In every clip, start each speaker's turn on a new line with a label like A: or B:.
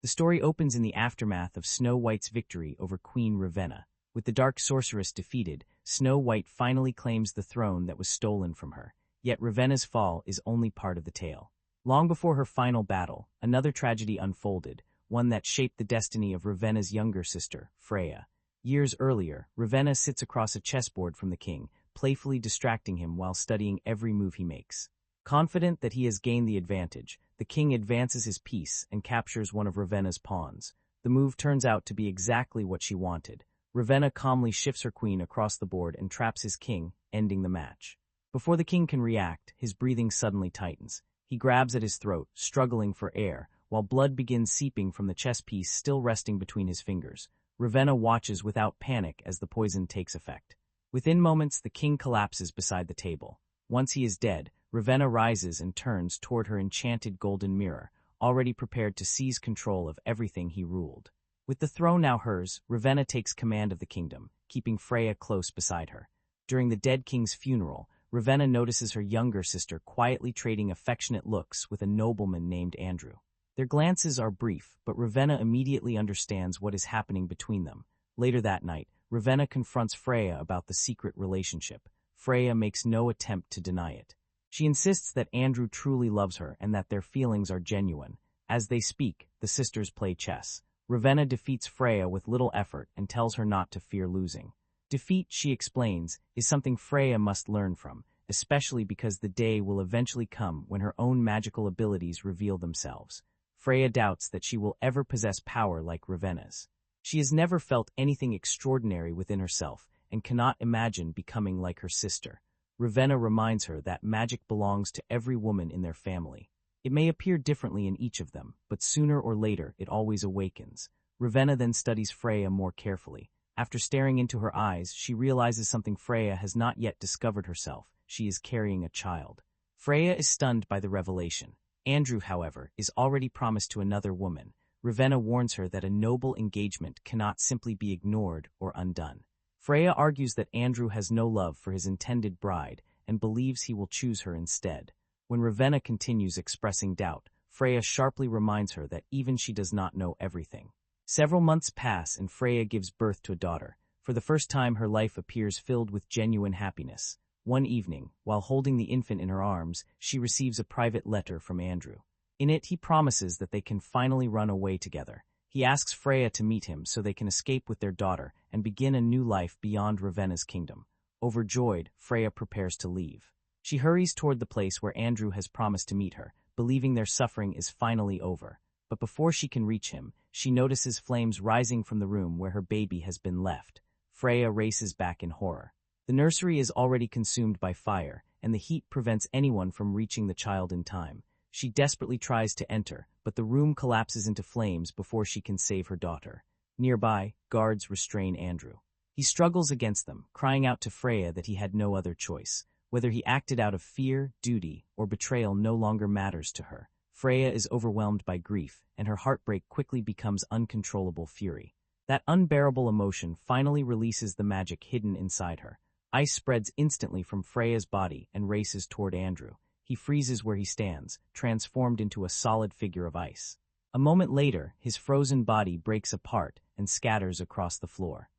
A: The story opens in the aftermath of Snow White's victory over Queen Ravenna. With the dark sorceress defeated, Snow White finally claims the throne that was stolen from her. Yet Ravenna's fall is only part of the tale. Long before her final battle, another tragedy unfolded, one that shaped the destiny of Ravenna's younger sister, Freya. Years earlier, Ravenna sits across a chessboard from the king, playfully distracting him while studying every move he makes. Confident that he has gained the advantage, the king advances his piece and captures one of Ravenna's pawns. The move turns out to be exactly what she wanted. Ravenna calmly shifts her queen across the board and traps his king, ending the match. Before the king can react, his breathing suddenly tightens. He grabs at his throat, struggling for air, while blood begins seeping from the chess piece still resting between his fingers. Ravenna watches without panic as the poison takes effect. Within moments, the king collapses beside the table. Once he is dead, Ravenna rises and turns toward her enchanted golden mirror, already prepared to seize control of everything he ruled. With the throne now hers, Ravenna takes command of the kingdom, keeping Freya close beside her. During the dead king's funeral, Ravenna notices her younger sister quietly trading affectionate looks with a nobleman named Andrew. Their glances are brief, but Ravenna immediately understands what is happening between them. Later that night, Ravenna confronts Freya about the secret relationship. Freya makes no attempt to deny it. She insists that Andrew truly loves her and that their feelings are genuine. As they speak, the sisters play chess. Ravenna defeats Freya with little effort and tells her not to fear losing. Defeat, she explains, is something Freya must learn from, especially because the day will eventually come when her own magical abilities reveal themselves. Freya doubts that she will ever possess power like Ravenna's. She has never felt anything extraordinary within herself and cannot imagine becoming like her sister. Ravenna reminds her that magic belongs to every woman in their family. It may appear differently in each of them, but sooner or later it always awakens. Ravenna then studies Freya more carefully. After staring into her eyes, she realizes something Freya has not yet discovered herself. She is carrying a child. Freya is stunned by the revelation. Andrew, however, is already promised to another woman. Ravenna warns her that a noble engagement cannot simply be ignored or undone. Freya argues that Andrew has no love for his intended bride and believes he will choose her instead. When Ravenna continues expressing doubt, Freya sharply reminds her that even she does not know everything. Several months pass and Freya gives birth to a daughter. For the first time, her life appears filled with genuine happiness. One evening, while holding the infant in her arms, she receives a private letter from Andrew. In it, he promises that they can finally run away together. He asks Freya to meet him so they can escape with their daughter and begin a new life beyond Ravenna's kingdom. Overjoyed, Freya prepares to leave. She hurries toward the place where Andrew has promised to meet her, believing their suffering is finally over. But before she can reach him, she notices flames rising from the room where her baby has been left. Freya races back in horror. The nursery is already consumed by fire, and the heat prevents anyone from reaching the child in time. She desperately tries to enter, but the room collapses into flames before she can save her daughter. Nearby, guards restrain Andrew. He struggles against them, crying out to Freya that he had no other choice. Whether he acted out of fear, duty, or betrayal no longer matters to her. Freya is overwhelmed by grief, and her heartbreak quickly becomes uncontrollable fury. That unbearable emotion finally releases the magic hidden inside her. Ice spreads instantly from Freya's body and races toward Andrew. He freezes where he stands, transformed into a solid figure of ice. A moment later, his frozen body breaks apart and scatters across the floor.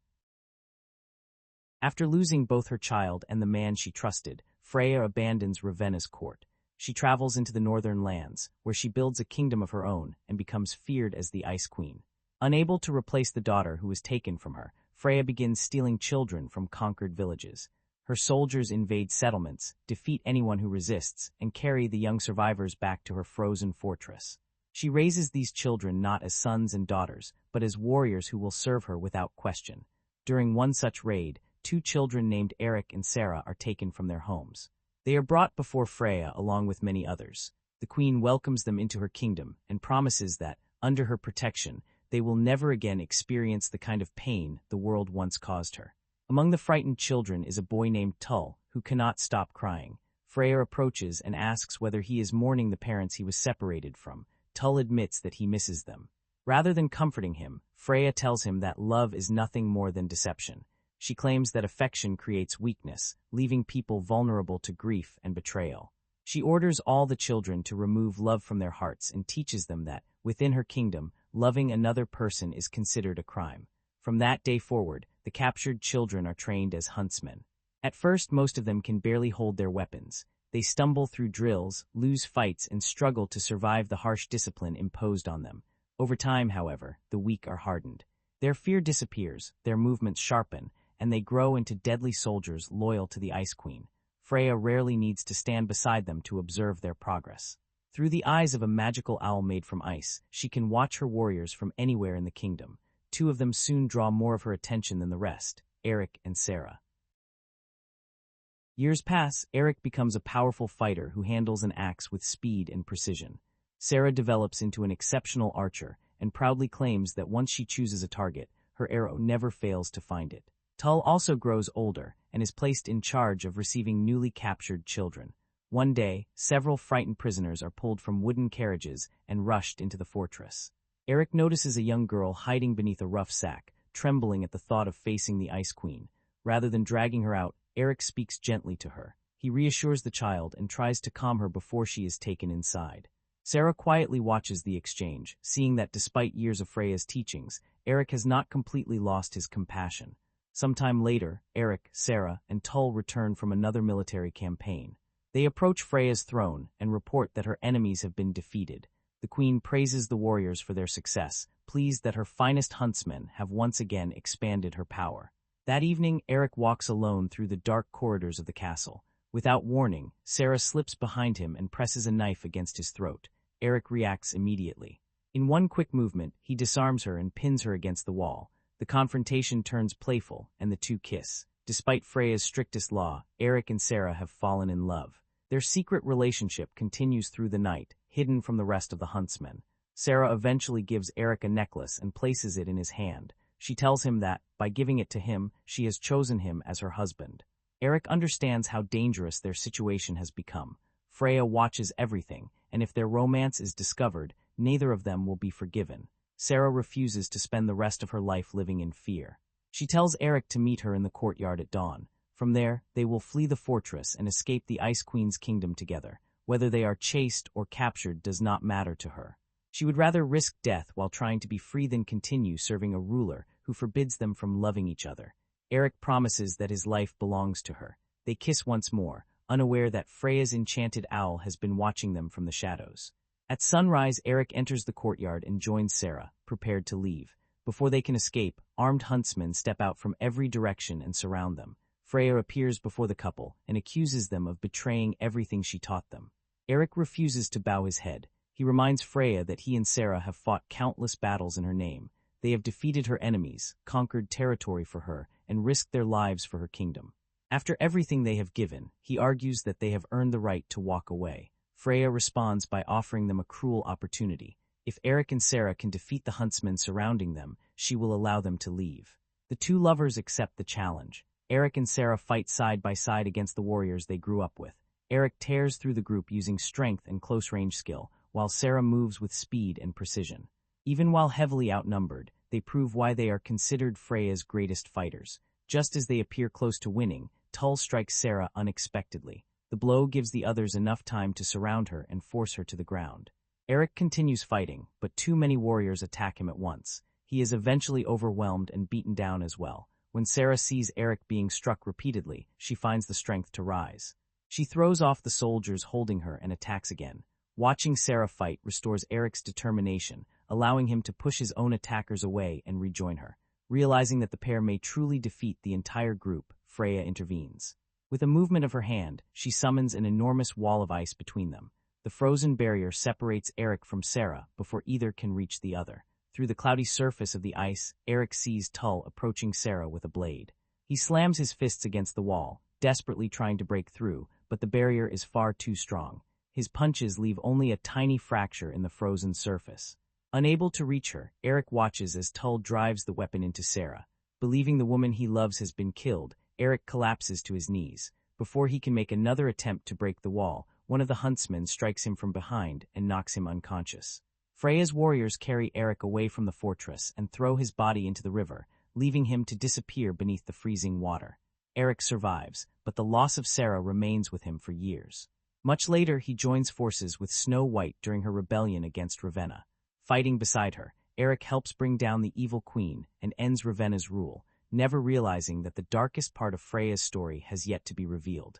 A: After losing both her child and the man she trusted, Freya abandons Ravenna's court. She travels into the northern lands, where she builds a kingdom of her own and becomes feared as the Ice Queen. Unable to replace the daughter who was taken from her, Freya begins stealing children from conquered villages. Her soldiers invade settlements, defeat anyone who resists, and carry the young survivors back to her frozen fortress. She raises these children not as sons and daughters, but as warriors who will serve her without question. During one such raid, 2 children named Eric and Sarah are taken from their homes. They are brought before Freya along with many others. The queen welcomes them into her kingdom and promises that, under her protection, they will never again experience the kind of pain the world once caused her. Among the frightened children is a boy named Tull, who cannot stop crying. Freya approaches and asks whether he is mourning the parents he was separated from. Tull admits that he misses them. Rather than comforting him, Freya tells him that love is nothing more than deception. She claims that affection creates weakness, leaving people vulnerable to grief and betrayal. She orders all the children to remove love from their hearts and teaches them that, within her kingdom, loving another person is considered a crime. From that day forward, the captured children are trained as huntsmen. At first, most of them can barely hold their weapons. They stumble through drills, lose fights, and struggle to survive the harsh discipline imposed on them. Over time, however, the weak are hardened. Their fear disappears, their movements sharpen, and they grow into deadly soldiers loyal to the Ice Queen. Freya rarely needs to stand beside them to observe their progress. Through the eyes of a magical owl made from ice, she can watch her warriors from anywhere in the kingdom. Two of them soon draw more of her attention than the rest, Eric and Sarah. Years pass, Eric becomes a powerful fighter who handles an axe with speed and precision. Sarah develops into an exceptional archer and proudly claims that once she chooses a target, her arrow never fails to find it. Tull also grows older and is placed in charge of receiving newly captured children. One day, several frightened prisoners are pulled from wooden carriages and rushed into the fortress. Eric notices a young girl hiding beneath a rough sack, trembling at the thought of facing the Ice Queen. Rather than dragging her out, Eric speaks gently to her. He reassures the child and tries to calm her before she is taken inside. Sarah quietly watches the exchange, seeing that despite years of Freya's teachings, Eric has not completely lost his compassion. Sometime later, Eric, Sarah, and Tull return from another military campaign. They approach Freya's throne and report that her enemies have been defeated. The queen praises the warriors for their success, pleased that her finest huntsmen have once again expanded her power. That evening, Eric walks alone through the dark corridors of the castle. Without warning, Sarah slips behind him and presses a knife against his throat. Eric reacts immediately. In one quick movement, he disarms her and pins her against the wall. The confrontation turns playful, and the two kiss. Despite Freya's strictest law, Eric and Sarah have fallen in love. Their secret relationship continues through the night, hidden from the rest of the huntsmen. Sarah eventually gives Eric a necklace and places it in his hand. She tells him that, by giving it to him, she has chosen him as her husband. Eric understands how dangerous their situation has become. Freya watches everything, and if their romance is discovered, neither of them will be forgiven. Sarah refuses to spend the rest of her life living in fear. She tells Eric to meet her in the courtyard at dawn. From there, they will flee the fortress and escape the Ice Queen's kingdom together. Whether they are chased or captured does not matter to her. She would rather risk death while trying to be free than continue serving a ruler who forbids them from loving each other. Eric promises that his life belongs to her. They kiss once more, unaware that Freya's enchanted owl has been watching them from the shadows. At sunrise, Eric enters the courtyard and joins Sarah, prepared to leave. Before they can escape, armed huntsmen step out from every direction and surround them. Freya appears before the couple and accuses them of betraying everything she taught them. Eric refuses to bow his head. He reminds Freya that he and Sarah have fought countless battles in her name. They have defeated her enemies, conquered territory for her, and risked their lives for her kingdom. After everything they have given, he argues that they have earned the right to walk away. Freya responds by offering them a cruel opportunity. If Eric and Sarah can defeat the huntsmen surrounding them, she will allow them to leave. The two lovers accept the challenge. Eric and Sarah fight side by side against the warriors they grew up with. Eric tears through the group using strength and close-range skill, while Sarah moves with speed and precision. Even while heavily outnumbered, they prove why they are considered Freya's greatest fighters. Just as they appear close to winning, Tull strikes Sarah unexpectedly. The blow gives the others enough time to surround her and force her to the ground. Eric continues fighting, but too many warriors attack him at once. He is eventually overwhelmed and beaten down as well. When Sarah sees Eric being struck repeatedly, she finds the strength to rise. She throws off the soldiers holding her and attacks again. Watching Sarah fight restores Eric's determination, allowing him to push his own attackers away and rejoin her. Realizing that the pair may truly defeat the entire group, Freya intervenes. With a movement of her hand, she summons an enormous wall of ice between them. The frozen barrier separates Eric from Sarah before either can reach the other. Through the cloudy surface of the ice, Eric sees Tull approaching Sarah with a blade. He slams his fists against the wall, desperately trying to break through, but the barrier is far too strong. His punches leave only a tiny fracture in the frozen surface. Unable to reach her, Eric watches as Tull drives the weapon into Sarah. Believing the woman he loves has been killed, Eric collapses to his knees. Before he can make another attempt to break the wall, one of the huntsmen strikes him from behind and knocks him unconscious. Freya's warriors carry Eric away from the fortress and throw his body into the river, leaving him to disappear beneath the freezing water. Eric survives, but the loss of Sarah remains with him for years. Much later, he joins forces with Snow White during her rebellion against Ravenna. Fighting beside her, Eric helps bring down the evil queen and ends Ravenna's rule, never realizing that the darkest part of Freya's story has yet to be revealed.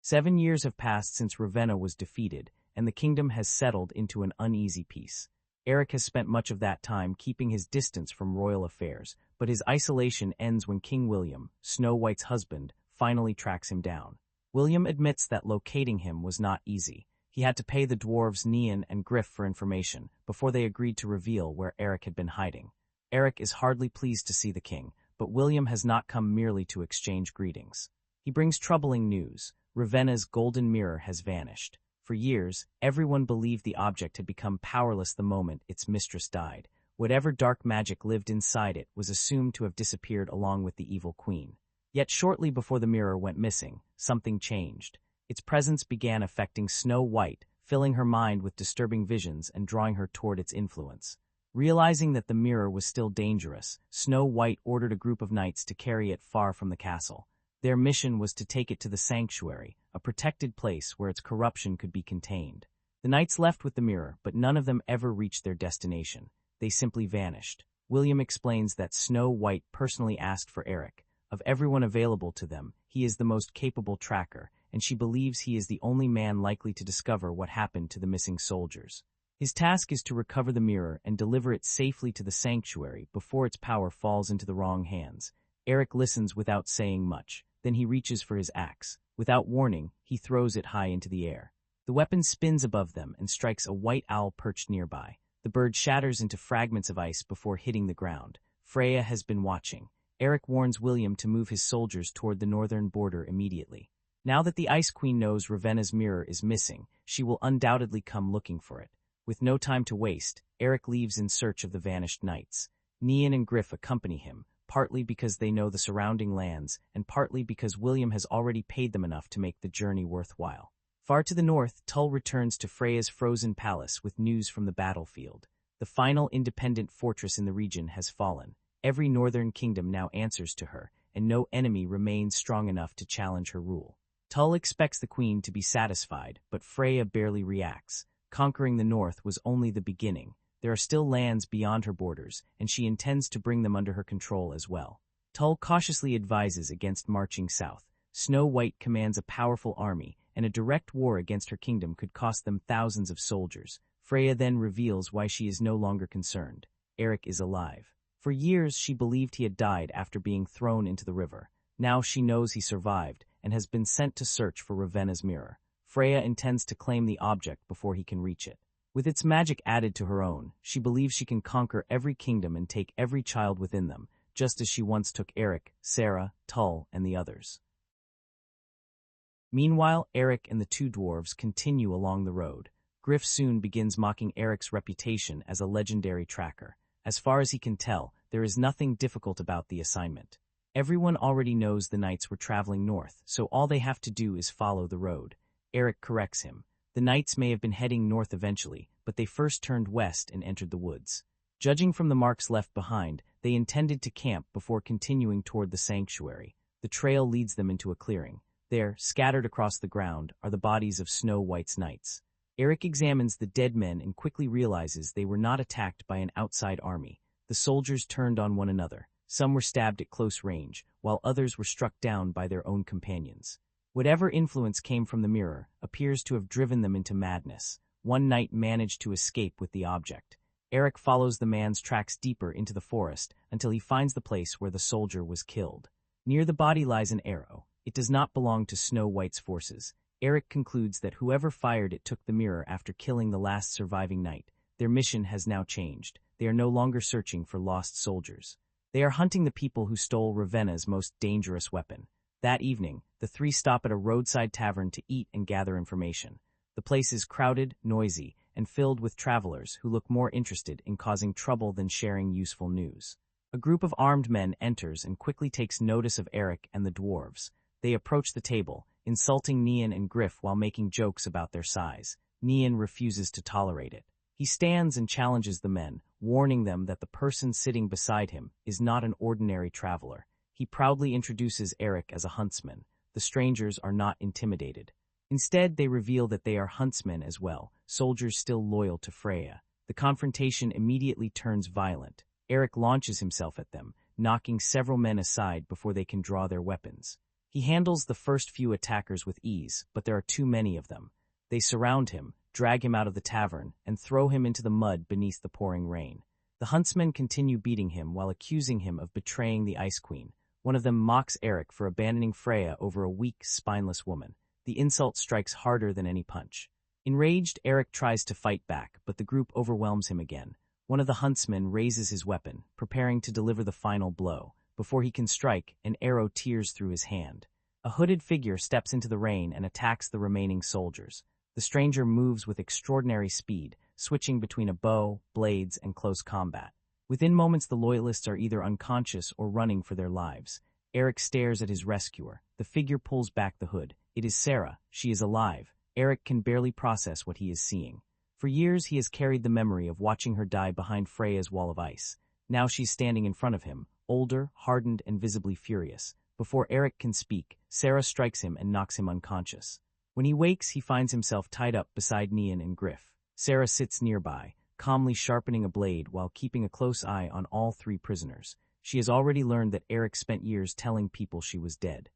A: 7 years have passed since Ravenna was defeated, and the kingdom has settled into an uneasy peace. Eric has spent much of that time keeping his distance from royal affairs, but his isolation ends when King William, Snow White's husband, finally tracks him down. William admits that locating him was not easy. He had to pay the dwarves Nian and Griff for information before they agreed to reveal where Eric had been hiding. Eric is hardly pleased to see the king, but William has not come merely to exchange greetings. He brings troubling news. Ravenna's golden mirror has vanished. For years, everyone believed the object had become powerless the moment its mistress died. Whatever dark magic lived inside it was assumed to have disappeared along with the evil queen. Yet shortly before the mirror went missing, something changed. Its presence began affecting Snow White, filling her mind with disturbing visions and drawing her toward its influence. Realizing that the mirror was still dangerous, Snow White ordered a group of knights to carry it far from the castle. Their mission was to take it to the sanctuary, a protected place where its corruption could be contained. The knights left with the mirror, but none of them ever reached their destination. They simply vanished. William explains that Snow White personally asked for Eric. Of everyone available to them, he is the most capable tracker, and she believes he is the only man likely to discover what happened to the missing soldiers. His task is to recover the mirror and deliver it safely to the sanctuary before its power falls into the wrong hands. Eric listens without saying much. Then he reaches for his axe. Without warning, he throws it high into the air. The weapon spins above them and strikes a white owl perched nearby. The bird shatters into fragments of ice before hitting the ground. Freya has been watching. Eric warns William to move his soldiers toward the northern border immediately. Now that the Ice Queen knows Ravenna's mirror is missing, she will undoubtedly come looking for it. With no time to waste, Eric leaves in search of the vanished knights. Nian and Griff accompany him, partly because they know the surrounding lands and partly because William has already paid them enough to make the journey worthwhile. Far to the north, Tull returns to Freya's frozen palace with news from the battlefield. The final independent fortress in the region has fallen. Every northern kingdom now answers to her, and no enemy remains strong enough to challenge her rule. Tull expects the queen to be satisfied, but Freya barely reacts. Conquering the north was only the beginning. There are still lands beyond her borders, and she intends to bring them under her control as well. Tull cautiously advises against marching south. Snow White commands a powerful army, and a direct war against her kingdom could cost them thousands of soldiers. Freya then reveals why she is no longer concerned. Eric is alive. For years, she believed he had died after being thrown into the river. Now she knows he survived and has been sent to search for Ravenna's mirror. Freya intends to claim the object before he can reach it. With its magic added to her own, she believes she can conquer every kingdom and take every child within them, just as she once took Eric, Sarah, Tull, and the others. Meanwhile, Eric and the two dwarves continue along the road. Griff soon begins mocking Eric's reputation as a legendary tracker. As far as he can tell, there is nothing difficult about the assignment. Everyone already knows the knights were traveling north, so all they have to do is follow the road. Eric corrects him. The knights may have been heading north eventually, but they first turned west and entered the woods. Judging from the marks left behind, they intended to camp before continuing toward the sanctuary. The trail leads them into a clearing. There, scattered across the ground, are the bodies of Snow White's knights. Eric examines the dead men and quickly realizes they were not attacked by an outside army. The soldiers turned on one another. Some were stabbed at close range, while others were struck down by their own companions. Whatever influence came from the mirror appears to have driven them into madness. One knight managed to escape with the object. Eric follows the man's tracks deeper into the forest until he finds the place where the soldier was killed. Near the body lies an arrow. It does not belong to Snow White's forces. Eric concludes that whoever fired it took the mirror after killing the last surviving knight. Their mission has now changed. They are no longer searching for lost soldiers. They are hunting the people who stole Ravenna's most dangerous weapon. That evening, the three stop at a roadside tavern to eat and gather information. The place is crowded, noisy, and filled with travelers who look more interested in causing trouble than sharing useful news. A group of armed men enters and quickly takes notice of Eric and the dwarves. They approach the table, insulting Nian and Griff while making jokes about their size. Nian refuses to tolerate it. He stands and challenges the men, warning them that the person sitting beside him is not an ordinary traveler. He proudly introduces Eric as a huntsman. The strangers are not intimidated. Instead, they reveal that they are huntsmen as well, soldiers still loyal to Freya. The confrontation immediately turns violent. Eric launches himself at them, knocking several men aside before they can draw their weapons. He handles the first few attackers with ease, but there are too many of them. They surround him, drag him out of the tavern, and throw him into the mud beneath the pouring rain. The huntsmen continue beating him while accusing him of betraying the Ice Queen. One of them mocks Eric for abandoning Freya over a weak, spineless woman. The insult strikes harder than any punch. Enraged, Eric tries to fight back, but the group overwhelms him again. One of the huntsmen raises his weapon, preparing to deliver the final blow. Before he can strike, an arrow tears through his hand. A hooded figure steps into the rain and attacks the remaining soldiers. The stranger moves with extraordinary speed, switching between a bow, blades, and close combat. Within moments, the loyalists are either unconscious or running for their lives. Eric stares at his rescuer. The figure pulls back the hood. It is Sarah. She is alive. Eric can barely process what he is seeing. For years, he has carried the memory of watching her die behind Freya's wall of ice. Now she's standing in front of him, older, hardened, and visibly furious. Before Eric can speak, Sarah strikes him and knocks him unconscious. When he wakes, he finds himself tied up beside Nian and Griff. Sarah sits nearby, calmly sharpening a blade while keeping a close eye on all three prisoners. She has already learned that Eric spent years telling people she was dead.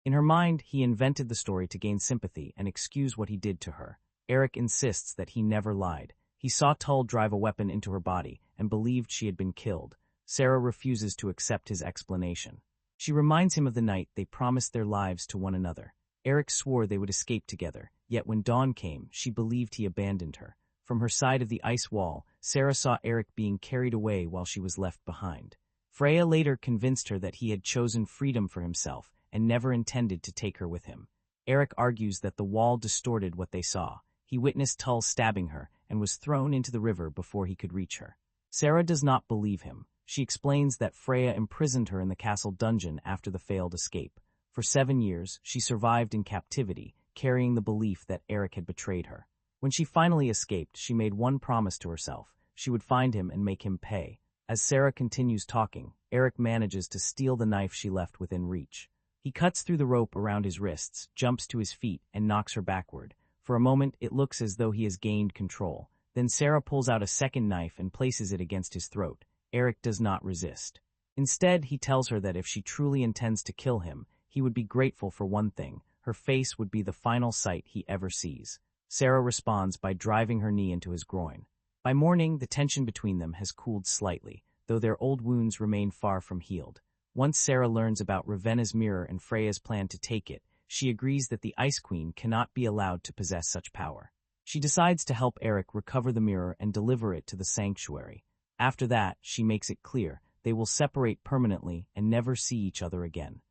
A: In her mind, he invented the story to gain sympathy and excuse what he did to her. Eric insists that he never lied. He saw Tull drive a weapon into her body and believed she had been killed. Sarah refuses to accept his explanation. She reminds him of the night they promised their lives to one another. Eric swore they would escape together, yet when dawn came, she believed he abandoned her. From her side of the ice wall, Sarah saw Eric being carried away while she was left behind. Freya later convinced her that he had chosen freedom for himself and never intended to take her with him. Eric argues that the wall distorted what they saw. He witnessed Tull stabbing her and was thrown into the river before he could reach her. Sarah does not believe him. She explains that Freya imprisoned her in the castle dungeon after the failed escape. For 7 years, she survived in captivity, carrying the belief that Eric had betrayed her. When she finally escaped, she made one promise to herself. She would find him and make him pay. As Sarah continues talking, Eric manages to steal the knife she left within reach. He cuts through the rope around his wrists, jumps to his feet, and knocks her backward. For a moment, it looks as though he has gained control. Then Sarah pulls out a second knife and places it against his throat. Eric does not resist. Instead, he tells her that if she truly intends to kill him, he would be grateful for one thing. Her face would be the final sight he ever sees. Sarah responds by driving her knee into his groin. By morning, the tension between them has cooled slightly, though their old wounds remain far from healed. Once Sarah learns about Ravenna's mirror and Freya's plan to take it, she agrees that the Ice Queen cannot be allowed to possess such power. She decides to help Eric recover the mirror and deliver it to the sanctuary. After that, she makes it clear, they will separate permanently and never see each other again.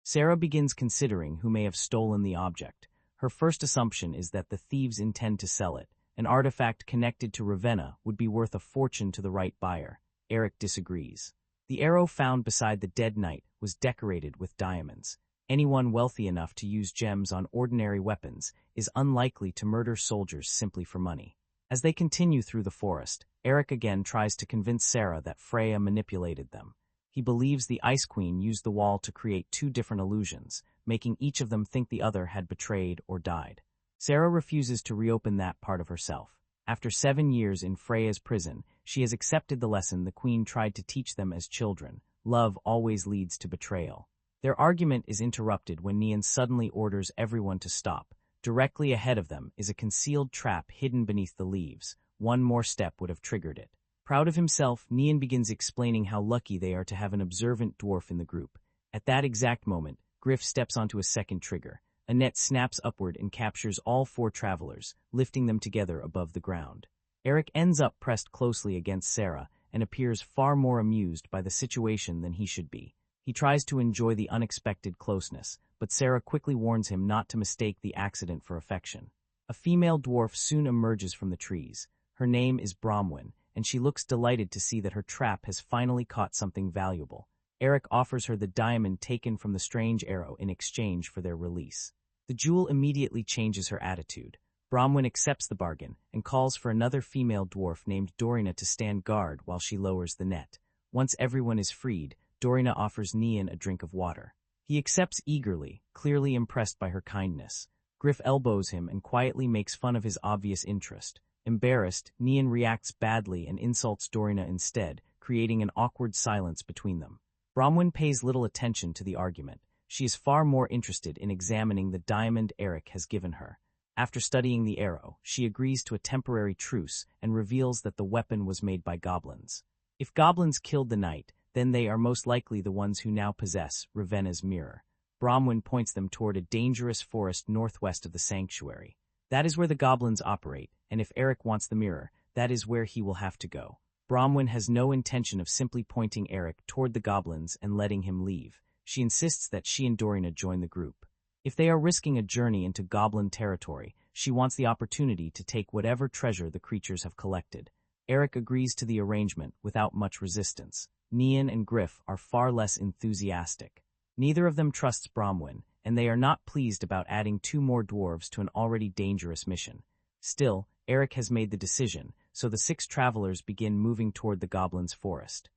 A: Sarah begins considering who may have stolen the object. Her first assumption is that the thieves intend to sell it. An artifact connected to Ravenna would be worth a fortune to the right buyer. Eric disagrees. The arrow found beside the dead knight was decorated with diamonds. Anyone wealthy enough to use gems on ordinary weapons is unlikely to murder soldiers simply for money. As they continue through the forest, Eric again tries to convince Sarah that Freya manipulated them. He believes the Ice Queen used the wall to create 2 different illusions, making each of them think the other had betrayed or died. Sarah refuses to reopen that part of herself. After 7 years in Freya's prison, she has accepted the lesson the Queen tried to teach them as children. Love always leads to betrayal. Their argument is interrupted when Nian suddenly orders everyone to stop. Directly ahead of them is a concealed trap hidden beneath the leaves. One more step would have triggered it. Proud of himself, Nian begins explaining how lucky they are to have an observant dwarf in the group. At that exact moment, Griff steps onto a second trigger. A net snaps upward and captures all 4 travelers, lifting them together above the ground. Eric ends up pressed closely against Sarah and appears far more amused by the situation than he should be. He tries to enjoy the unexpected closeness, but Sarah quickly warns him not to mistake the accident for affection. A female dwarf soon emerges from the trees. Her name is Bronwyn, and she looks delighted to see that her trap has finally caught something valuable. Eric offers her the diamond taken from the strange arrow in exchange for their release. The jewel immediately changes her attitude. Bronwyn accepts the bargain and calls for another female dwarf named Dorina to stand guard while she lowers the net. Once everyone is freed, Dorina offers Nian a drink of water. He accepts eagerly, clearly impressed by her kindness. Griff elbows him and quietly makes fun of his obvious interest. Embarrassed, Nian reacts badly and insults Dorina instead, creating an awkward silence between them. Bromwyn pays little attention to the argument. She is far more interested in examining the diamond Eric has given her. After studying the arrow, she agrees to a temporary truce and reveals that the weapon was made by goblins. If goblins killed the knight, then they are most likely the ones who now possess Ravenna's mirror. Bromwyn points them toward a dangerous forest northwest of the sanctuary. That is where the goblins operate, and if Eric wants the mirror, that is where he will have to go. Bromwyn has no intention of simply pointing Eric toward the goblins and letting him leave. She insists that she and Dorina join the group. If they are risking a journey into goblin territory, she wants the opportunity to take whatever treasure the creatures have collected. Eric agrees to the arrangement without much resistance. Nian and Griff are far less enthusiastic. Neither of them trusts Bromwyn, and they are not pleased about adding 2 more dwarves to an already dangerous mission. Still, Eric has made the decision, so the 6 travelers begin moving toward the goblins' forest.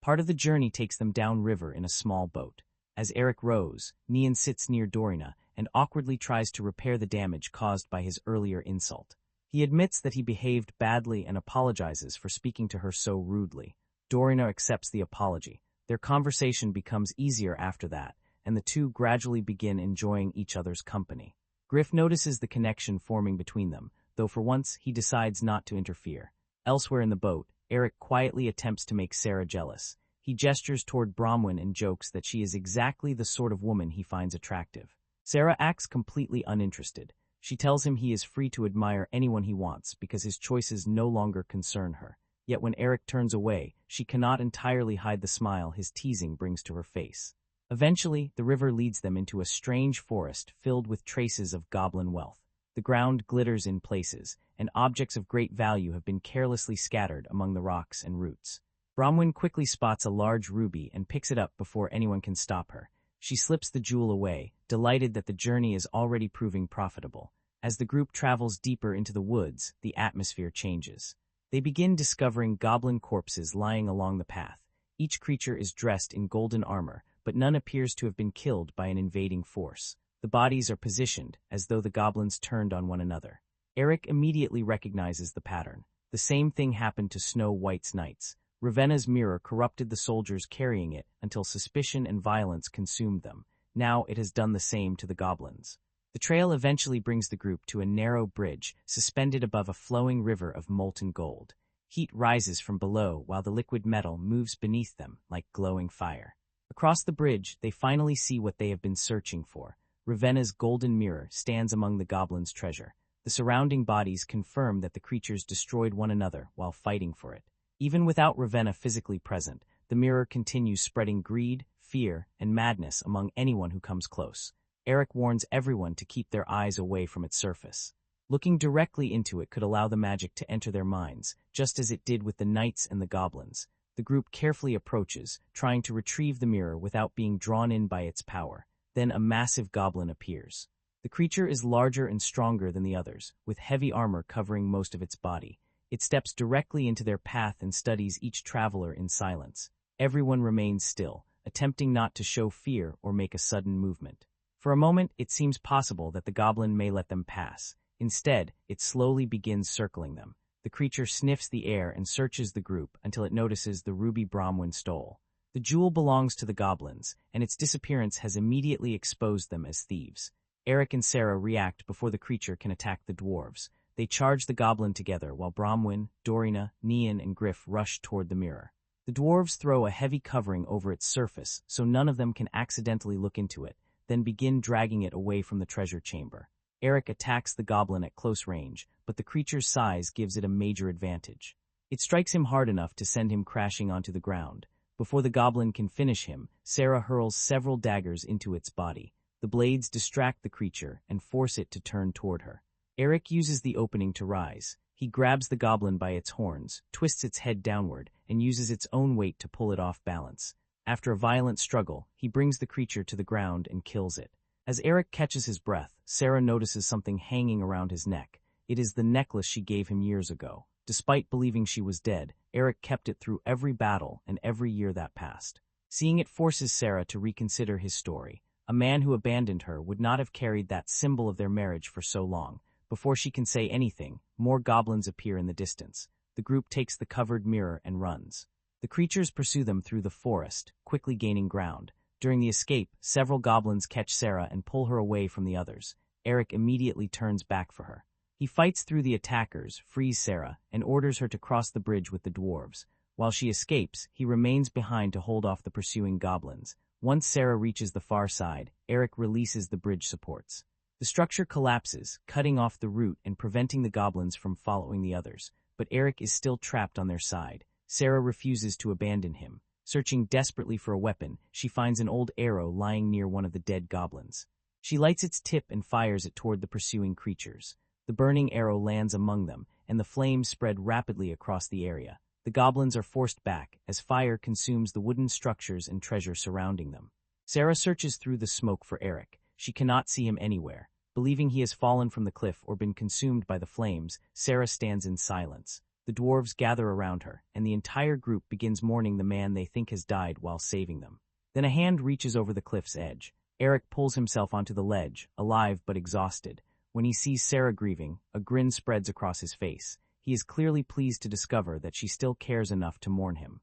A: Part of the journey takes them downriver in a small boat. As Eric rows, Nian sits near Dorina and awkwardly tries to repair the damage caused by his earlier insult. He admits that he behaved badly and apologizes for speaking to her so rudely. Dorina accepts the apology. Their conversation becomes easier after that, and the two gradually begin enjoying each other's company. Griff notices the connection forming between them, though for once he decides not to interfere. Elsewhere in the boat, Eric quietly attempts to make Sarah jealous. He gestures toward Bromwyn and jokes that she is exactly the sort of woman he finds attractive. Sarah acts completely uninterested. She tells him he is free to admire anyone he wants because his choices no longer concern her. Yet when Eric turns away, she cannot entirely hide the smile his teasing brings to her face. Eventually, the river leads them into a strange forest filled with traces of goblin wealth. The ground glitters in places, and objects of great value have been carelessly scattered among the rocks and roots. Bromwyn quickly spots a large ruby and picks it up before anyone can stop her. She slips the jewel away, delighted that the journey is already proving profitable. As the group travels deeper into the woods, the atmosphere changes. They begin discovering goblin corpses lying along the path. Each creature is dressed in golden armor, but none appears to have been killed by an invading force. The bodies are positioned as though the goblins turned on one another. Eric immediately recognizes the pattern. The same thing happened to Snow White's knights. Ravenna's mirror corrupted the soldiers carrying it until suspicion and violence consumed them. Now it has done the same to the goblins. The trail eventually brings the group to a narrow bridge suspended above a flowing river of molten gold. Heat rises from below while the liquid metal moves beneath them like glowing fire. Across the bridge, they finally see what they have been searching for. Ravenna's golden mirror stands among the goblins' treasure. The surrounding bodies confirm that the creatures destroyed one another while fighting for it. Even without Ravenna physically present, the mirror continues spreading greed, fear, and madness among anyone who comes close. Eric warns everyone to keep their eyes away from its surface. Looking directly into it could allow the magic to enter their minds, just as it did with the knights and the goblins. The group carefully approaches, trying to retrieve the mirror without being drawn in by its power. Then a massive goblin appears. The creature is larger and stronger than the others, with heavy armor covering most of its body. It steps directly into their path and studies each traveler in silence. Everyone remains still, attempting not to show fear or make a sudden movement. For a moment, it seems possible that the goblin may let them pass. Instead, it slowly begins circling them. The creature sniffs the air and searches the group until it notices the ruby Bromwyn stole. The jewel belongs to the goblins, and its disappearance has immediately exposed them as thieves. Eric and Sarah react before the creature can attack the dwarves. They charge the goblin together while Bromwyn, Dorina, Nian, and Griff rush toward the mirror. The dwarves throw a heavy covering over its surface so none of them can accidentally look into it, then begin dragging it away from the treasure chamber. Eric attacks the goblin at close range, but the creature's size gives it a major advantage. It strikes him hard enough to send him crashing onto the ground. Before the goblin can finish him, Sarah hurls several daggers into its body. The blades distract the creature and force it to turn toward her. Eric uses the opening to rise. He grabs the goblin by its horns, twists its head downward, and uses its own weight to pull it off balance. After a violent struggle, he brings the creature to the ground and kills it. As Eric catches his breath, Sarah notices something hanging around his neck. It is the necklace she gave him years ago. Despite believing she was dead, Eric kept it through every battle and every year that passed. Seeing it forces Sarah to reconsider his story. A man who abandoned her would not have carried that symbol of their marriage for so long, Before she can say anything, more goblins appear in the distance. The group takes the covered mirror and runs. The creatures pursue them through the forest, quickly gaining ground. During the escape, several goblins catch Sarah and pull her away from the others. Eric immediately turns back for her. He fights through the attackers, frees Sarah, and orders her to cross the bridge with the dwarves. While she escapes, he remains behind to hold off the pursuing goblins. Once Sarah reaches the far side, Eric releases the bridge supports. The structure collapses, cutting off the route and preventing the goblins from following the others. But Eric is still trapped on their side. Sarah refuses to abandon him. Searching desperately for a weapon, she finds an old arrow lying near one of the dead goblins. She lights its tip and fires it toward the pursuing creatures. The burning arrow lands among them, and the flames spread rapidly across the area. The goblins are forced back, as fire consumes the wooden structures and treasure surrounding them. Sarah searches through the smoke for Eric. She cannot see him anywhere. Believing he has fallen from the cliff or been consumed by the flames, Sarah stands in silence. The dwarves gather around her, and the entire group begins mourning the man they think has died while saving them. Then a hand reaches over the cliff's edge. Eric pulls himself onto the ledge, alive but exhausted. When he sees Sarah grieving, a grin spreads across his face. He is clearly pleased to discover that she still cares enough to mourn him.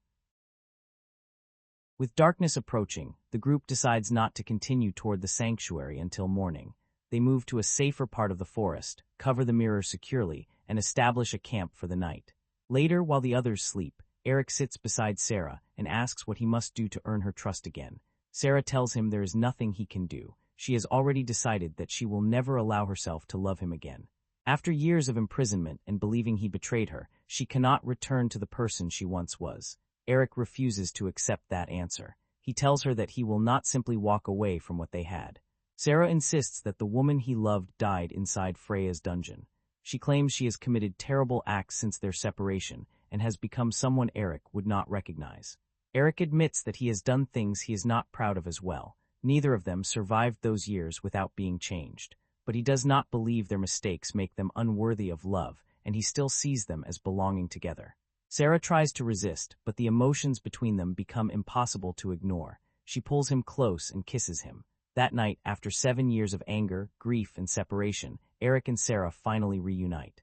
A: With darkness approaching, the group decides not to continue toward the sanctuary until morning. They move to a safer part of the forest, cover the mirror securely, and establish a camp for the night. Later, while the others sleep, Eric sits beside Sarah and asks what he must do to earn her trust again. Sarah tells him there is nothing he can do. She has already decided that she will never allow herself to love him again. After years of imprisonment and believing he betrayed her, she cannot return to the person she once was. Eric refuses to accept that answer. He tells her that he will not simply walk away from what they had. Sarah insists that the woman he loved died inside Freya's dungeon. She claims she has committed terrible acts since their separation and has become someone Eric would not recognize. Eric admits that he has done things he is not proud of as well. Neither of them survived those years without being changed, but he does not believe their mistakes make them unworthy of love, and he still sees them as belonging together. Sarah tries to resist, but the emotions between them become impossible to ignore. She pulls him close and kisses him. That night, after 7 years of anger, grief, and separation, Eric and Sarah finally reunite.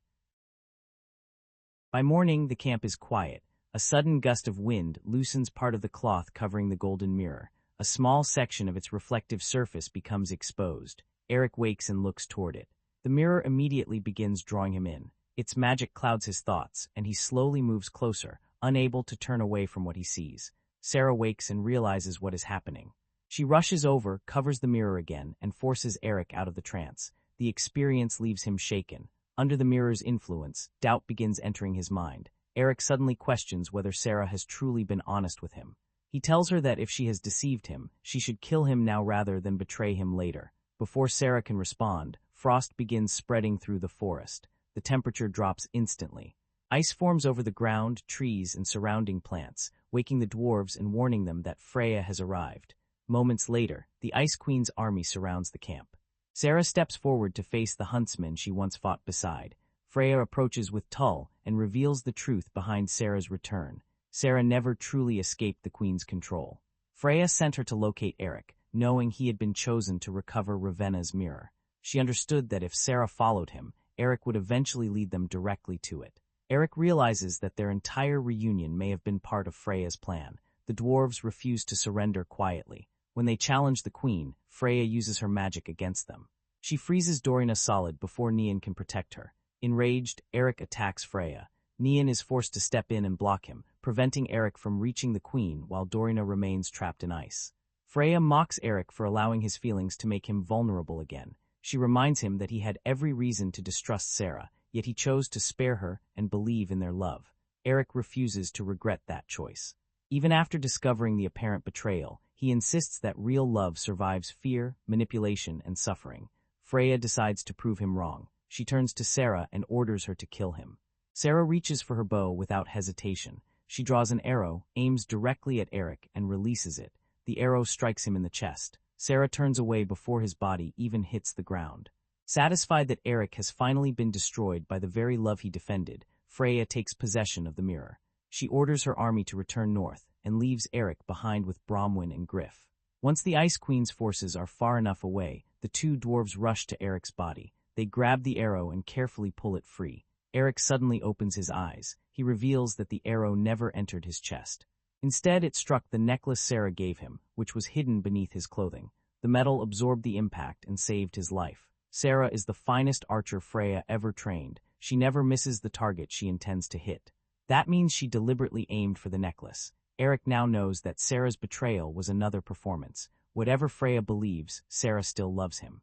A: By morning, the camp is quiet. A sudden gust of wind loosens part of the cloth covering the golden mirror. A small section of its reflective surface becomes exposed. Eric wakes and looks toward it. The mirror immediately begins drawing him in. Its magic clouds his thoughts, and he slowly moves closer, unable to turn away from what he sees. Sarah wakes and realizes what is happening. She rushes over, covers the mirror again, and forces Eric out of the trance. The experience leaves him shaken. Under the mirror's influence, doubt begins entering his mind. Eric suddenly questions whether Sarah has truly been honest with him. He tells her that if she has deceived him, she should kill him now rather than betray him later. Before Sarah can respond, frost begins spreading through the forest. The temperature drops instantly. Ice forms over the ground, trees, and surrounding plants, waking the dwarves and warning them that Freya has arrived. Moments later, the Ice Queen's army surrounds the camp. Sarah steps forward to face the Huntsman she once fought beside. Freya approaches with Tull and reveals the truth behind Sarah's return. Sarah never truly escaped the Queen's control. Freya sent her to locate Eric, knowing he had been chosen to recover Ravenna's mirror. She understood that if Sarah followed him, Eric would eventually lead them directly to it. Eric realizes that their entire reunion may have been part of Freya's plan. The dwarves refuse to surrender quietly. When they challenge the Queen, Freya uses her magic against them. She freezes Dorina solid before Nian can protect her. Enraged, Eric attacks Freya. Nian is forced to step in and block him, preventing Eric from reaching the Queen while Dorina remains trapped in ice. Freya mocks Eric for allowing his feelings to make him vulnerable again. She reminds him that he had every reason to distrust Sarah, yet he chose to spare her and believe in their love. Eric refuses to regret that choice. Even after discovering the apparent betrayal, he insists that real love survives fear, manipulation, and suffering. Freya decides to prove him wrong. She turns to Sarah and orders her to kill him. Sarah reaches for her bow without hesitation. She draws an arrow, aims directly at Eric, and releases it. The arrow strikes him in the chest. Sarah turns away before his body even hits the ground. Satisfied that Eric has finally been destroyed by the very love he defended, Freya takes possession of the mirror. She orders her army to return north and leaves Eric behind with Bromwyn and Griff. Once the Ice Queen's forces are far enough away, the two dwarves rush to Eric's body. They grab the arrow and carefully pull it free. Eric suddenly opens his eyes. He reveals that the arrow never entered his chest. Instead, it struck the necklace Sarah gave him, which was hidden beneath his clothing. The metal absorbed the impact and saved his life. Sarah is the finest archer Freya ever trained. She never misses the target she intends to hit. That means she deliberately aimed for the necklace. Eric now knows that Sarah's betrayal was another performance. Whatever Freya believes, Sarah still loves him.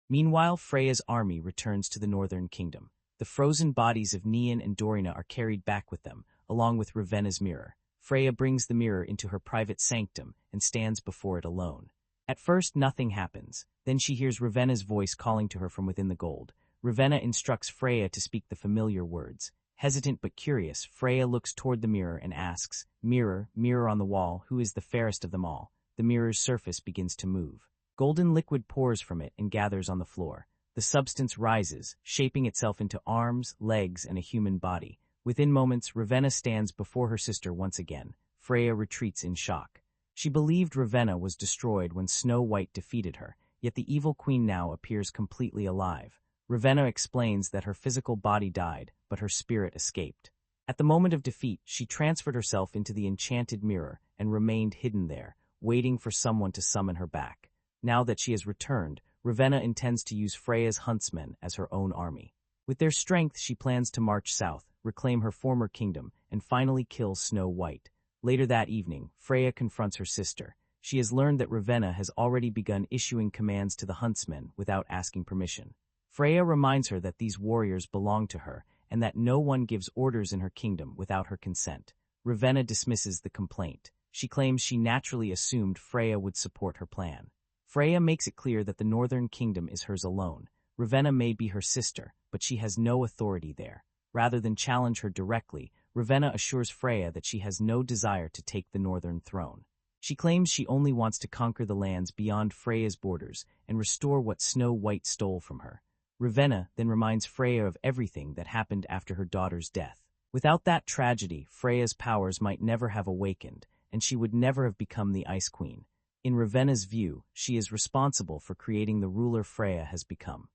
A: Meanwhile, Freya's army returns to the Northern Kingdom. The frozen bodies of Nian and Dorina are carried back with them, along with Ravenna's mirror. Freya brings the mirror into her private sanctum and stands before it alone. At first, nothing happens. Then she hears Ravenna's voice calling to her from within the gold. Ravenna instructs Freya to speak the familiar words. Hesitant but curious, Freya looks toward the mirror and asks, "Mirror, mirror on the wall, who is the fairest of them all?" The mirror's surface begins to move. Golden liquid pours from it and gathers on the floor. The substance rises, shaping itself into arms, legs, and a human body. Within moments, Ravenna stands before her sister once again. Freya retreats in shock. She believed Ravenna was destroyed when Snow White defeated her, yet the evil queen now appears completely alive. Ravenna explains that her physical body died, but her spirit escaped. At the moment of defeat, she transferred herself into the enchanted mirror and remained hidden there, waiting for someone to summon her back. Now that she has returned, Ravenna intends to use Freya's Huntsmen as her own army. With their strength, she plans to march south, reclaim her former kingdom, and finally kill Snow White. Later that evening, Freya confronts her sister. She has learned that Ravenna has already begun issuing commands to the Huntsmen without asking permission. Freya reminds her that these warriors belong to her, and that no one gives orders in her kingdom without her consent. Ravenna dismisses the complaint. She claims she naturally assumed Freya would support her plan. Freya makes it clear that the Northern Kingdom is hers alone. Ravenna may be her sister, but she has no authority there. Rather than challenge her directly, Ravenna assures Freya that she has no desire to take the Northern throne. She claims she only wants to conquer the lands beyond Freya's borders and restore what Snow White stole from her. Ravenna then reminds Freya of everything that happened after her daughter's death. Without that tragedy, Freya's powers might never have awakened, and she would never have become the Ice Queen. In Ravenna's view, she is responsible for creating the ruler Freya has become.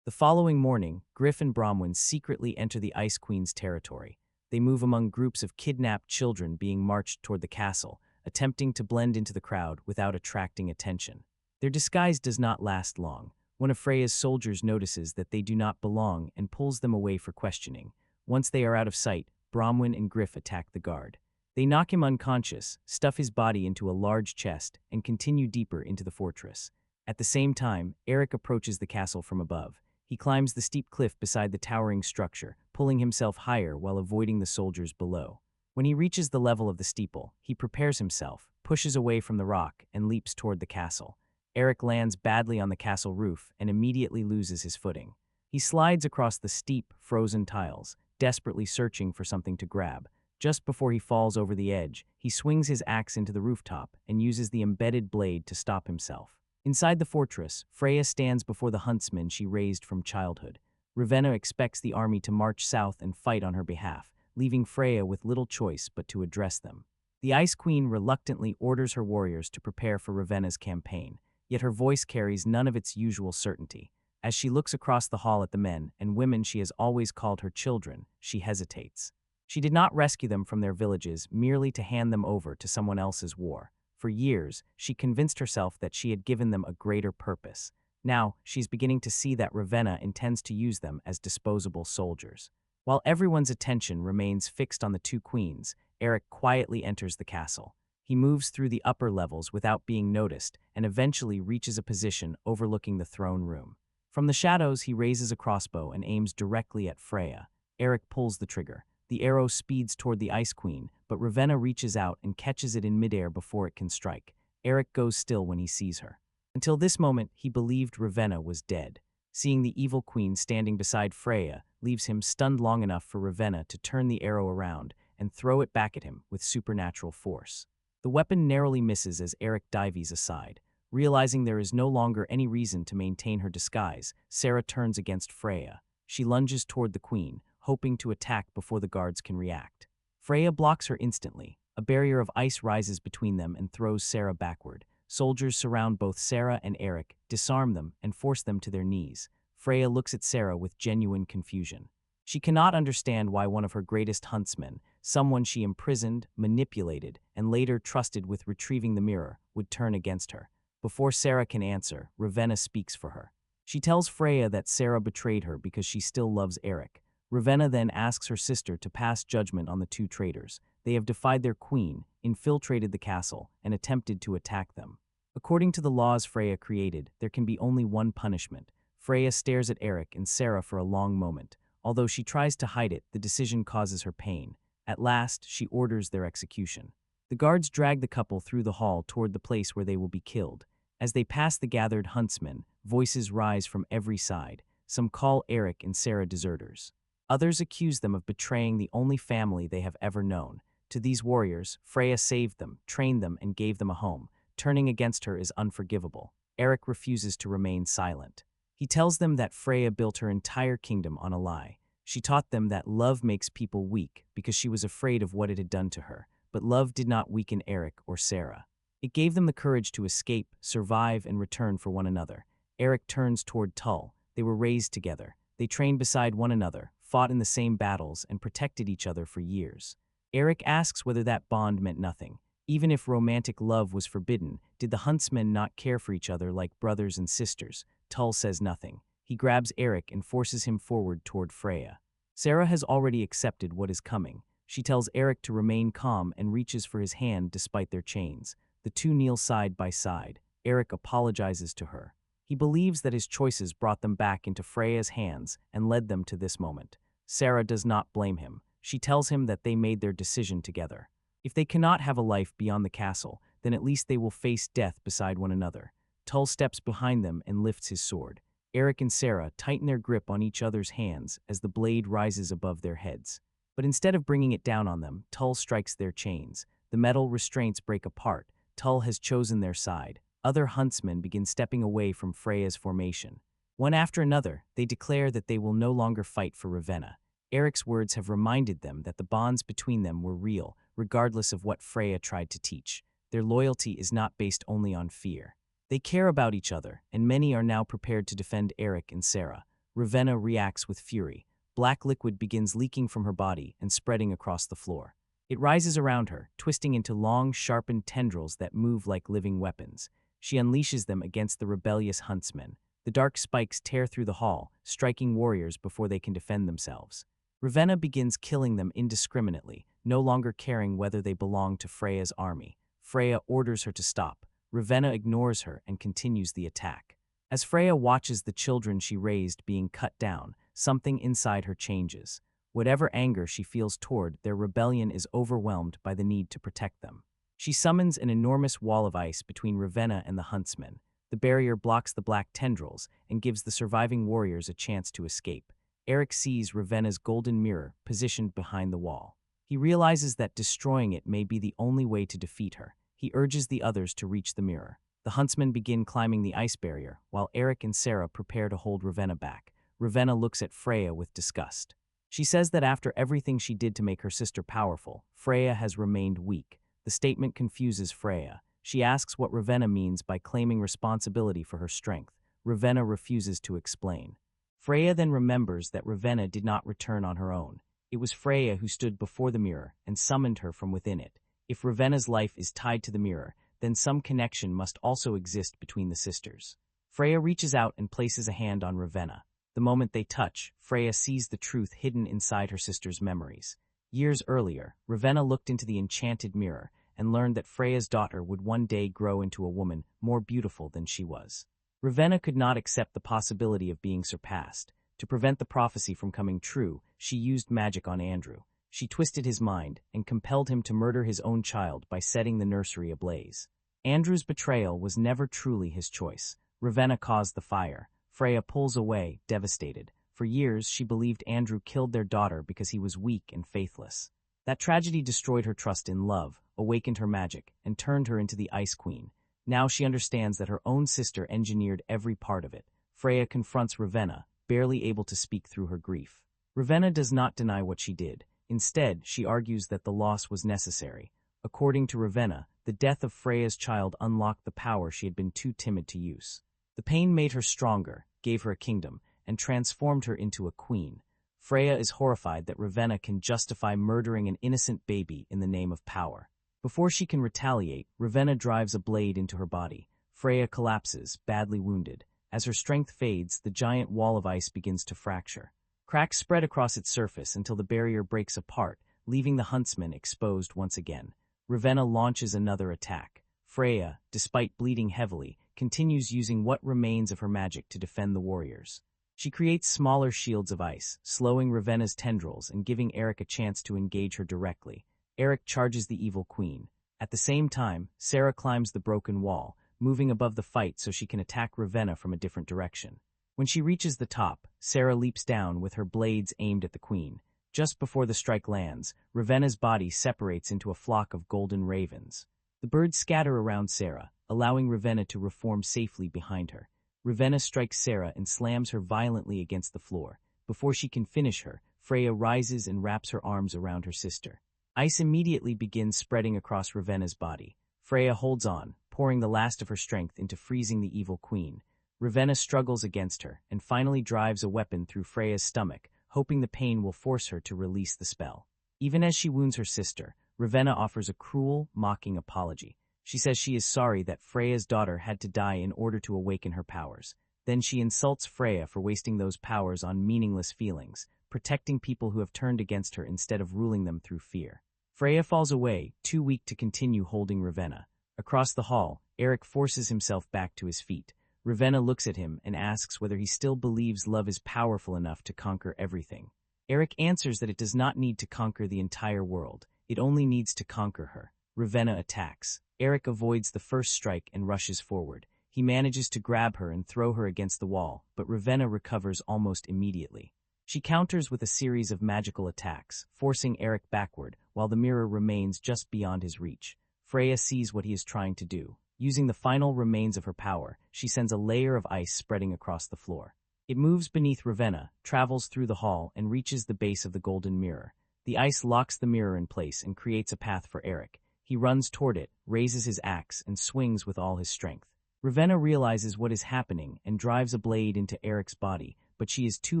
A: The following morning, Griff and Bromwyn secretly enter the Ice Queen's territory. They move among groups of kidnapped children being marched toward the castle, attempting to blend into the crowd without attracting attention. Their disguise does not last long. One of Freya's soldiers notices that they do not belong and pulls them away for questioning. Once they are out of sight, Bromwyn and Griff attack the guard. They knock him unconscious, stuff his body into a large chest, and continue deeper into the fortress. At the same time, Eric approaches the castle from above. He climbs the steep cliff beside the towering structure, pulling himself higher while avoiding the soldiers below. When he reaches the level of the steeple, he prepares himself, pushes away from the rock, and leaps toward the castle. Eric lands badly on the castle roof and immediately loses his footing. He slides across the steep, frozen tiles, desperately searching for something to grab. Just before he falls over the edge, he swings his axe into the rooftop and uses the embedded blade to stop himself. Inside the fortress, Freya stands before the huntsmen she raised from childhood. Ravenna expects the army to march south and fight on her behalf, leaving Freya with little choice but to address them. The Ice Queen reluctantly orders her warriors to prepare for Ravenna's campaign, yet her voice carries none of its usual certainty. As she looks across the hall at the men and women she has always called her children, she hesitates. She did not rescue them from their villages merely to hand them over to someone else's war. For years, she convinced herself that she had given them a greater purpose. Now, she's beginning to see that Ravenna intends to use them as disposable soldiers. While everyone's attention remains fixed on the two queens, Eric quietly enters the castle. He moves through the upper levels without being noticed and eventually reaches a position overlooking the throne room. From the shadows, he raises a crossbow and aims directly at Freya. Eric pulls the trigger. The arrow speeds toward the Ice Queen, but Ravenna reaches out and catches it in midair before it can strike. Eric goes still when he sees her. Until this moment, he believed Ravenna was dead. Seeing the evil queen standing beside Freya leaves him stunned long enough for Ravenna to turn the arrow around and throw it back at him with supernatural force. The weapon narrowly misses as Eric dives aside. Realizing there is no longer any reason to maintain her disguise, Sarah turns against Freya. She lunges toward the queen, hoping to attack before the guards can react. Freya blocks her instantly. A barrier of ice rises between them and throws Sarah backward. Soldiers surround both Sarah and Eric, disarm them, and force them to their knees. Freya looks at Sarah with genuine confusion. She cannot understand why one of her greatest huntsmen, someone she imprisoned, manipulated, and later trusted with retrieving the mirror, would turn against her. Before Sarah can answer, Ravenna speaks for her. She tells Freya that Sarah betrayed her because she still loves Eric. Ravenna then asks her sister to pass judgment on the two traitors. They have defied their queen, infiltrated the castle, and attempted to attack them. According to the laws Freya created, there can be only one punishment. Freya stares at Eric and Sarah for a long moment. Although she tries to hide it, the decision causes her pain. At last, she orders their execution. The guards drag the couple through the hall toward the place where they will be killed. As they pass the gathered huntsmen, voices rise from every side. Some call Eric and Sarah deserters. Others accuse them of betraying the only family they have ever known. To these warriors, Freya saved them, trained them, and gave them a home. Turning against her is unforgivable. Eric refuses to remain silent. He tells them that Freya built her entire kingdom on a lie. She taught them that love makes people weak because she was afraid of what it had done to her, but love did not weaken Eric or Sarah. It gave them the courage to escape, survive, and return for one another. Eric turns toward Tull. They were raised together. They trained beside one another, fought in the same battles, and protected each other for years. Eric asks whether that bond meant nothing. Even if romantic love was forbidden, did the huntsmen not care for each other like brothers and sisters? Tull says nothing. He grabs Eric and forces him forward toward Freya. Sarah has already accepted what is coming. She tells Eric to remain calm and reaches for his hand despite their chains. The two kneel side by side. Eric apologizes to her. He believes that his choices brought them back into Freya's hands and led them to this moment. Sarah does not blame him. She tells him that they made their decision together. If they cannot have a life beyond the castle, then at least they will face death beside one another. Tull steps behind them and lifts his sword. Eric and Sarah tighten their grip on each other's hands as the blade rises above their heads. But instead of bringing it down on them, Tull strikes their chains. The metal restraints break apart. Tull has chosen their side. Other huntsmen begin stepping away from Freya's formation. One after another, they declare that they will no longer fight for Ravenna. Eric's words have reminded them that the bonds between them were real, regardless of what Freya tried to teach. Their loyalty is not based only on fear. They care about each other, and many are now prepared to defend Eric and Sarah. Ravenna reacts with fury. Black liquid begins leaking from her body and spreading across the floor. It rises around her, twisting into long, sharpened tendrils that move like living weapons. She unleashes them against the rebellious huntsmen. The dark spikes tear through the hall, striking warriors before they can defend themselves. Ravenna begins killing them indiscriminately, no longer caring whether they belong to Freya's army. Freya orders her to stop. Ravenna ignores her and continues the attack. As Freya watches the children she raised being cut down, something inside her changes. Whatever anger she feels toward their rebellion is overwhelmed by the need to protect them. She summons an enormous wall of ice between Ravenna and the huntsmen. The barrier blocks the black tendrils and gives the surviving warriors a chance to escape. Eric sees Ravenna's golden mirror positioned behind the wall. He realizes that destroying it may be the only way to defeat her. He urges the others to reach the mirror. The huntsmen begin climbing the ice barrier, while Eric and Sarah prepare to hold Ravenna back. Ravenna looks at Freya with disgust. She says that after everything she did to make her sister powerful, Freya has remained weak. The statement confuses Freya. She asks what Ravenna means by claiming responsibility for her strength. Ravenna refuses to explain. Freya then remembers that Ravenna did not return on her own. It was Freya who stood before the mirror and summoned her from within it. If Ravenna's life is tied to the mirror, then some connection must also exist between the sisters. Freya reaches out and places a hand on Ravenna. The moment they touch, Freya sees the truth hidden inside her sister's memories. Years earlier, Ravenna looked into the enchanted mirror and learned that Freya's daughter would one day grow into a woman more beautiful than she was. Ravenna could not accept the possibility of being surpassed. To prevent the prophecy from coming true, she used magic on Andrew. She twisted his mind and compelled him to murder his own child by setting the nursery ablaze. Andrew's betrayal was never truly his choice. Ravenna caused the fire. Freya pulls away, devastated. For years, she believed Andrew killed their daughter because he was weak and faithless. That tragedy destroyed her trust in love, awakened her magic, and turned her into the Ice Queen. Now she understands that her own sister engineered every part of it. Freya confronts Ravenna, barely able to speak through her grief. Ravenna does not deny what she did. Instead, she argues that the loss was necessary. According to Ravenna, the death of Freya's child unlocked the power she had been too timid to use. The pain made her stronger, gave her a kingdom, and transformed her into a queen. Freya is horrified that Ravenna can justify murdering an innocent baby in the name of power. Before she can retaliate, Ravenna drives a blade into her body. Freya collapses, badly wounded. As her strength fades, the giant wall of ice begins to fracture. Cracks spread across its surface until the barrier breaks apart, leaving the Huntsman exposed once again. Ravenna launches another attack. Freya, despite bleeding heavily, continues using what remains of her magic to defend the warriors. She creates smaller shields of ice, slowing Ravenna's tendrils and giving Eric a chance to engage her directly. Eric charges the evil queen. At the same time, Sarah climbs the broken wall, moving above the fight so she can attack Ravenna from a different direction. When she reaches the top, Sarah leaps down with her blades aimed at the queen. Just before the strike lands, Ravenna's body separates into a flock of golden ravens. The birds scatter around Sarah, allowing Ravenna to reform safely behind her. Ravenna strikes Sarah and slams her violently against the floor. Before she can finish her, Freya rises and wraps her arms around her sister. Ice immediately begins spreading across Ravenna's body. Freya holds on, pouring the last of her strength into freezing the evil queen. Ravenna struggles against her and finally drives a weapon through Freya's stomach, hoping the pain will force her to release the spell. Even as she wounds her sister, Ravenna offers a cruel, mocking apology. She says she is sorry that Freya's daughter had to die in order to awaken her powers. Then she insults Freya for wasting those powers on meaningless feelings, protecting people who have turned against her instead of ruling them through fear. Freya falls away, too weak to continue holding Ravenna. Across the hall, Eric forces himself back to his feet. Ravenna looks at him and asks whether he still believes love is powerful enough to conquer everything. Eric answers that it does not need to conquer the entire world. It only needs to conquer her. Ravenna attacks. Eric avoids the first strike and rushes forward. He manages to grab her and throw her against the wall, but Ravenna recovers almost immediately. She counters with a series of magical attacks, forcing Eric backward, while the mirror remains just beyond his reach. Freya sees what he is trying to do. Using the final remains of her power, she sends a layer of ice spreading across the floor. It moves beneath Ravenna, travels through the hall, and reaches the base of the golden mirror. The ice locks the mirror in place and creates a path for Eric. He runs toward it, raises his axe, and swings with all his strength. Ravenna realizes what is happening and drives a blade into Eric's body, but she is too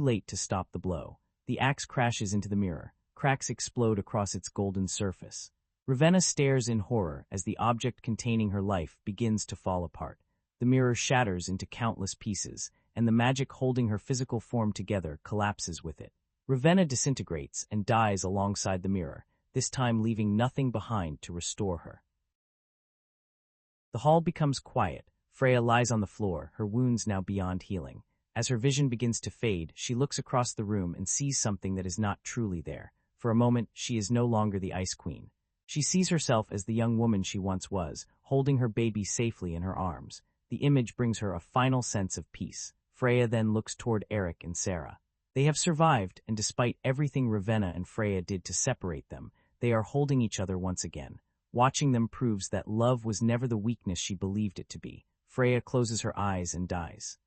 A: late to stop the blow. The axe crashes into the mirror. Cracks explode across its golden surface. Ravenna stares in horror as the object containing her life begins to fall apart. The mirror shatters into countless pieces, and the magic holding her physical form together collapses with it. Ravenna disintegrates and dies alongside the mirror, this time leaving nothing behind to restore her. The hall becomes quiet. Freya lies on the floor, her wounds now beyond healing. As her vision begins to fade, she looks across the room and sees something that is not truly there. For a moment, she is no longer the Ice Queen. She sees herself as the young woman she once was, holding her baby safely in her arms. The image brings her a final sense of peace. Freya then looks toward Eric and Sarah. They have survived, and despite everything Ravenna and Freya did to separate them, they are holding each other once again. Watching them proves that love was never the weakness she believed it to be. Freya closes her eyes and dies.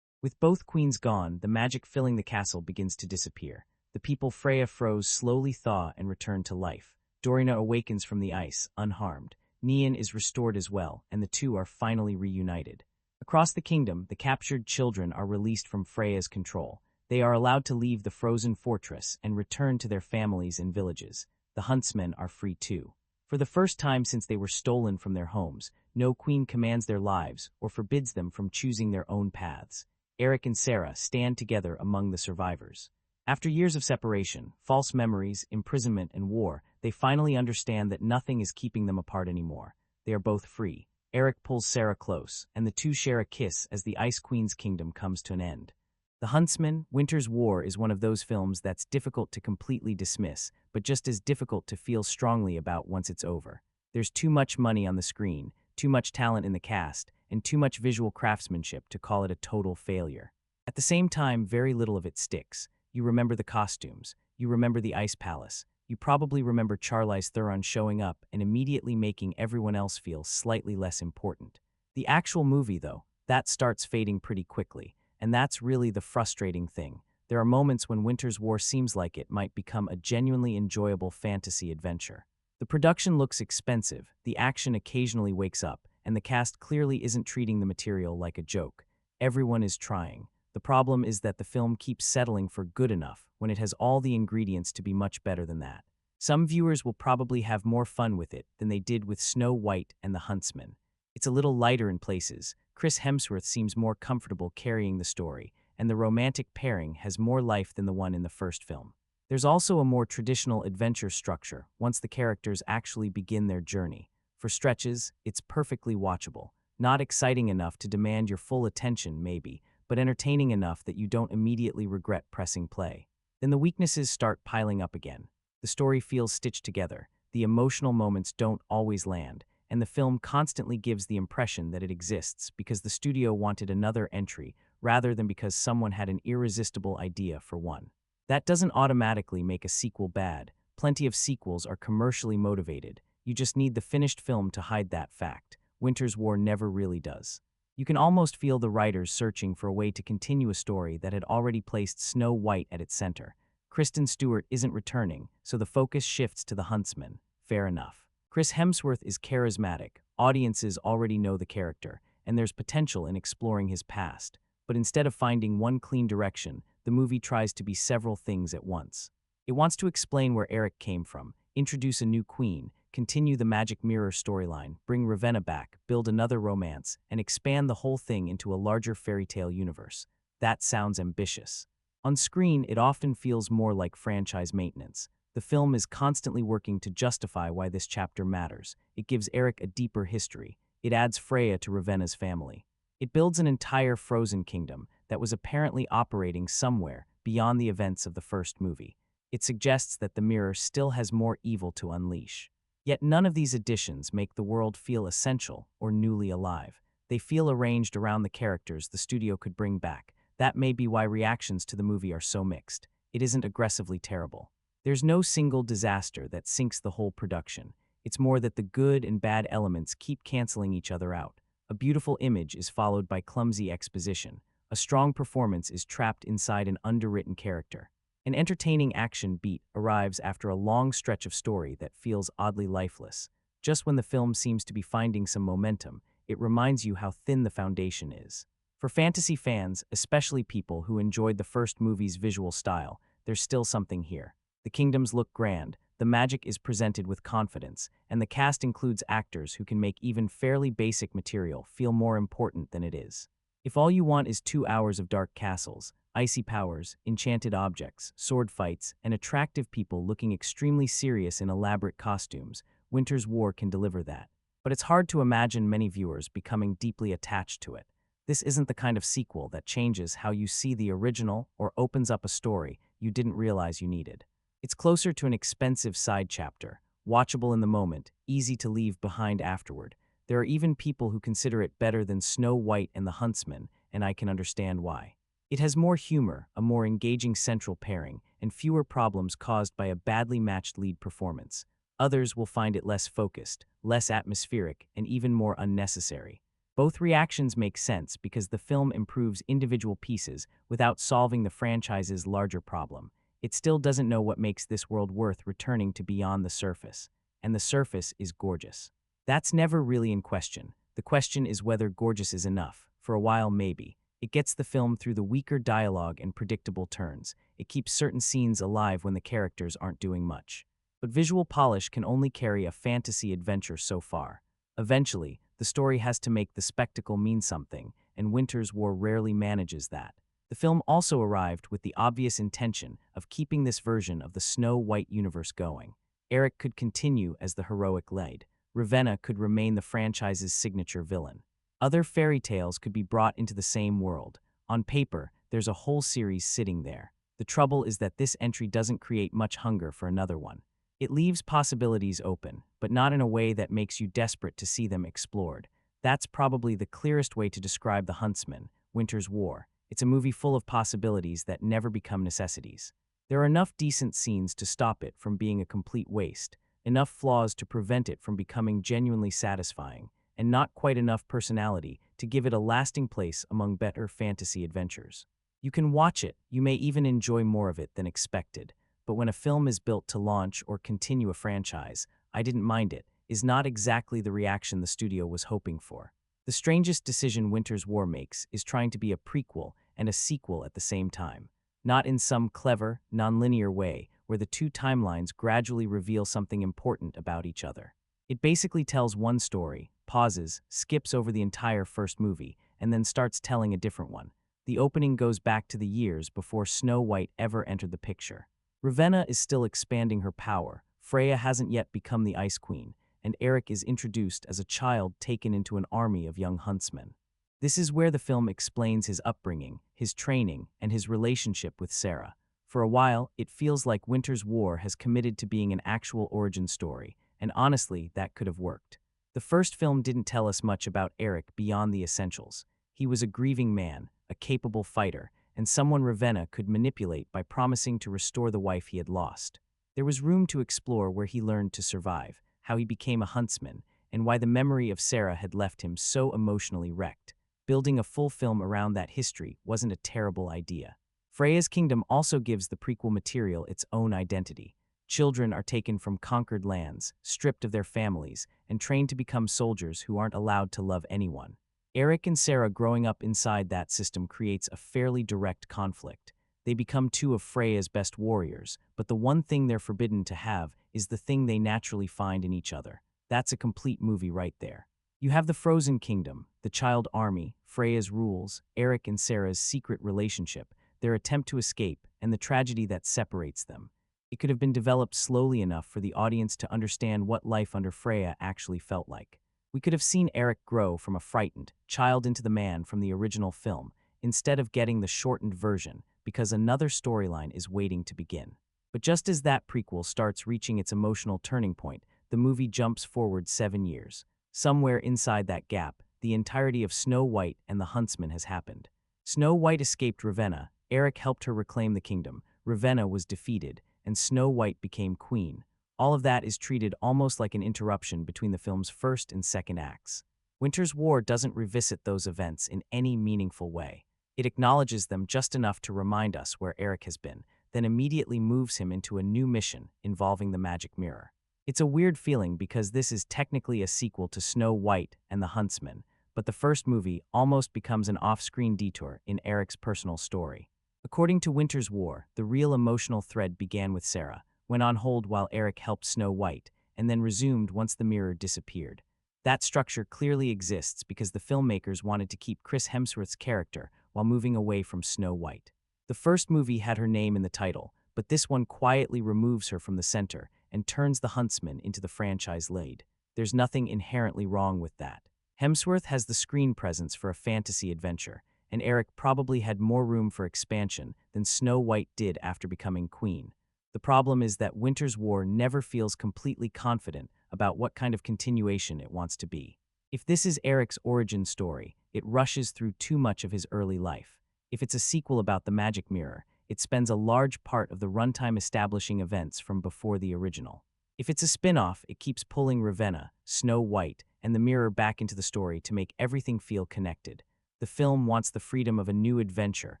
A: With both queens gone, the magic filling the castle begins to disappear. The people Freya froze slowly thaw and return to life. Dorina awakens from the ice, unharmed. Nian is restored as well, and the two are finally reunited. Across the kingdom, the captured children are released from Freya's control. They are allowed to leave the frozen fortress and return to their families and villages. The Huntsmen are free too. For the first time since they were stolen from their homes, no queen commands their lives or forbids them from choosing their own paths. Eric and Sarah stand together among the survivors. After years of separation, false memories, imprisonment, and war, they finally understand that nothing is keeping them apart anymore. They are both free. Eric pulls Sarah close, and the two share a kiss as the Ice Queen's kingdom comes to an end. The Huntsman, Winter's War is one of those films that's difficult to completely dismiss, but just as difficult to feel strongly about once it's over. There's too much money on the screen, too much talent in the cast, and too much visual craftsmanship to call it a total failure. At the same time, very little of it sticks. You remember the costumes. You remember the Ice Palace. You probably remember Charlize Theron showing up and immediately making everyone else feel slightly less important. The actual movie, though, that starts fading pretty quickly, and that's really the frustrating thing. There are moments when Winter's War seems like it might become a genuinely enjoyable fantasy adventure. The production looks expensive, the action occasionally wakes up, and the cast clearly isn't treating the material like a joke. Everyone is trying. The problem is that the film keeps settling for good enough when it has all the ingredients to be much better than that. Some viewers will probably have more fun with it than they did with Snow White and the Huntsman. It's a little lighter in places. Chris Hemsworth seems more comfortable carrying the story, and the romantic pairing has more life than the one in the first film. There's also a more traditional adventure structure once the characters actually begin their journey. For stretches, it's perfectly watchable. Not exciting enough to demand your full attention, maybe, but entertaining enough that you don't immediately regret pressing play. Then the weaknesses start piling up again. The story feels stitched together, the emotional moments don't always land, and the film constantly gives the impression that it exists because the studio wanted another entry rather than because someone had an irresistible idea for one. That doesn't automatically make a sequel bad. Plenty of sequels are commercially motivated. You just need the finished film to hide that fact. Winter's War never really does. You can almost feel the writers searching for a way to continue a story that had already placed Snow White at its center. Kristen Stewart isn't returning, so the focus shifts to the Huntsman. Fair enough. Chris Hemsworth is charismatic. Audiences already know the character, and there's potential in exploring his past. But instead of finding one clean direction, the movie tries to be several things at once. It wants to explain where Eric came from, introduce a new queen, continue the magic mirror storyline, bring Ravenna back, build another romance, and expand the whole thing into a larger fairy tale universe. That sounds ambitious. On screen, it often feels more like franchise maintenance. The film is constantly working to justify why this chapter matters. It gives Eric a deeper history. It adds Freya to Ravenna's family. It builds an entire frozen kingdom that was apparently operating somewhere beyond the events of the first movie. It suggests that the mirror still has more evil to unleash. Yet none of these additions make the world feel essential or newly alive. They feel arranged around the characters the studio could bring back. That may be why reactions to the movie are so mixed. It isn't aggressively terrible. There's no single disaster that sinks the whole production. It's more that the good and bad elements keep canceling each other out. A beautiful image is followed by clumsy exposition. A strong performance is trapped inside an underwritten character. An entertaining action beat arrives after a long stretch of story that feels oddly lifeless. Just when the film seems to be finding some momentum, it reminds you how thin the foundation is. For fantasy fans, especially people who enjoyed the first movie's visual style, there's still something here. The kingdoms look grand, the magic is presented with confidence, and the cast includes actors who can make even fairly basic material feel more important than it is. If all you want is 2 hours of dark castles, icy powers, enchanted objects, sword fights, and attractive people looking extremely serious in elaborate costumes, Winter's War can deliver that. But it's hard to imagine many viewers becoming deeply attached to it. This isn't the kind of sequel that changes how you see the original or opens up a story you didn't realize you needed. It's closer to an expensive side chapter, watchable in the moment, easy to leave behind afterward. There are even people who consider it better than Snow White and the Huntsman, and I can understand why. It has more humor, a more engaging central pairing, and fewer problems caused by a badly matched lead performance. Others will find it less focused, less atmospheric, and even more unnecessary. Both reactions make sense because the film improves individual pieces without solving the franchise's larger problem. It still doesn't know what makes this world worth returning to beyond the surface. And the surface is gorgeous. That's never really in question. The question is whether gorgeous is enough. For a while, maybe. It gets the film through the weaker dialogue and predictable turns. It keeps certain scenes alive when the characters aren't doing much. But visual polish can only carry a fantasy adventure so far. Eventually, the story has to make the spectacle mean something, and Winter's War rarely manages that. The film also arrived with the obvious intention of keeping this version of the Snow White universe going. Eric could continue as the heroic lead. Ravenna could remain the franchise's signature villain. Other fairy tales could be brought into the same world. On paper, there's a whole series sitting there. The trouble is that this entry doesn't create much hunger for another one. It leaves possibilities open, but not in a way that makes you desperate to see them explored. That's probably the clearest way to describe The Huntsman, Winter's War. It's a movie full of possibilities that never become necessities. There are enough decent scenes to stop it from being a complete waste, enough flaws to prevent it from becoming genuinely satisfying, and not quite enough personality to give it a lasting place among better fantasy adventures. You can watch it, you may even enjoy more of it than expected, but when a film is built to launch or continue a franchise, I didn't mind it, is not exactly the reaction the studio was hoping for. The strangest decision Winter's War makes is trying to be a prequel and a sequel at the same time. Not in some clever, nonlinear way where the two timelines gradually reveal something important about each other. It basically tells one story, pauses, skips over the entire first movie, and then starts telling a different one. The opening goes back to the years before Snow White ever entered the picture. Ravenna is still expanding her power, Freya hasn't yet become the Ice Queen, and Eric is introduced as a child taken into an army of young huntsmen. This is where the film explains his upbringing, his training, and his relationship with Sarah. For a while, it feels like Winter's War has committed to being an actual origin story, and honestly, that could have worked. The first film didn't tell us much about Eric beyond the essentials. He was a grieving man, a capable fighter, and someone Ravenna could manipulate by promising to restore the wife he had lost. There was room to explore where he learned to survive, how he became a huntsman, and why the memory of Sarah had left him so emotionally wrecked. Building a full film around that history wasn't a terrible idea. Freya's kingdom also gives the prequel material its own identity. Children are taken from conquered lands, stripped of their families, and trained to become soldiers who aren't allowed to love anyone. Eric and Sarah growing up inside that system creates a fairly direct conflict. They become two of Freya's best warriors, but the one thing they're forbidden to have is the thing they naturally find in each other. That's a complete movie right there. You have the Frozen Kingdom, the child army, Freya's rules, Eric and Sarah's secret relationship, their attempt to escape, and the tragedy that separates them. It could have been developed slowly enough for the audience to understand what life under Freya actually felt like. We could have seen Eric grow from a frightened child into the man from the original film, instead of getting the shortened version, because another storyline is waiting to begin. But just as that prequel starts reaching its emotional turning point, the movie jumps forward 7 years. Somewhere inside that gap, the entirety of Snow White and the Huntsman has happened. Snow White escaped Ravenna, Eric helped her reclaim the kingdom, Ravenna was defeated, and Snow White became queen. All of that is treated almost like an interruption between the film's first and second acts. Winter's War doesn't revisit those events in any meaningful way. It acknowledges them just enough to remind us where Eric has been, then immediately moves him into a new mission involving the magic mirror. It's a weird feeling because this is technically a sequel to Snow White and the Huntsman, but the first movie almost becomes an off-screen detour in Eric's personal story. According to Winter's War, the real emotional thread began with Sarah, went on hold while Eric helped Snow White, and then resumed once the mirror disappeared. That structure clearly exists because the filmmakers wanted to keep Chris Hemsworth's character while moving away from Snow White. The first movie had her name in the title, but this one quietly removes her from the center and turns the Huntsman into the franchise lead. There's nothing inherently wrong with that. Hemsworth has the screen presence for a fantasy adventure, and Eric probably had more room for expansion than Snow White did after becoming queen. The problem is that Winter's War never feels completely confident about what kind of continuation it wants to be. If this is Eric's origin story, it rushes through too much of his early life. If it's a sequel about the magic mirror, it spends a large part of the runtime establishing events from before the original. If it's a spin-off, it keeps pulling Ravenna, Snow White, and the mirror back into the story to make everything feel connected. The film wants the freedom of a new adventure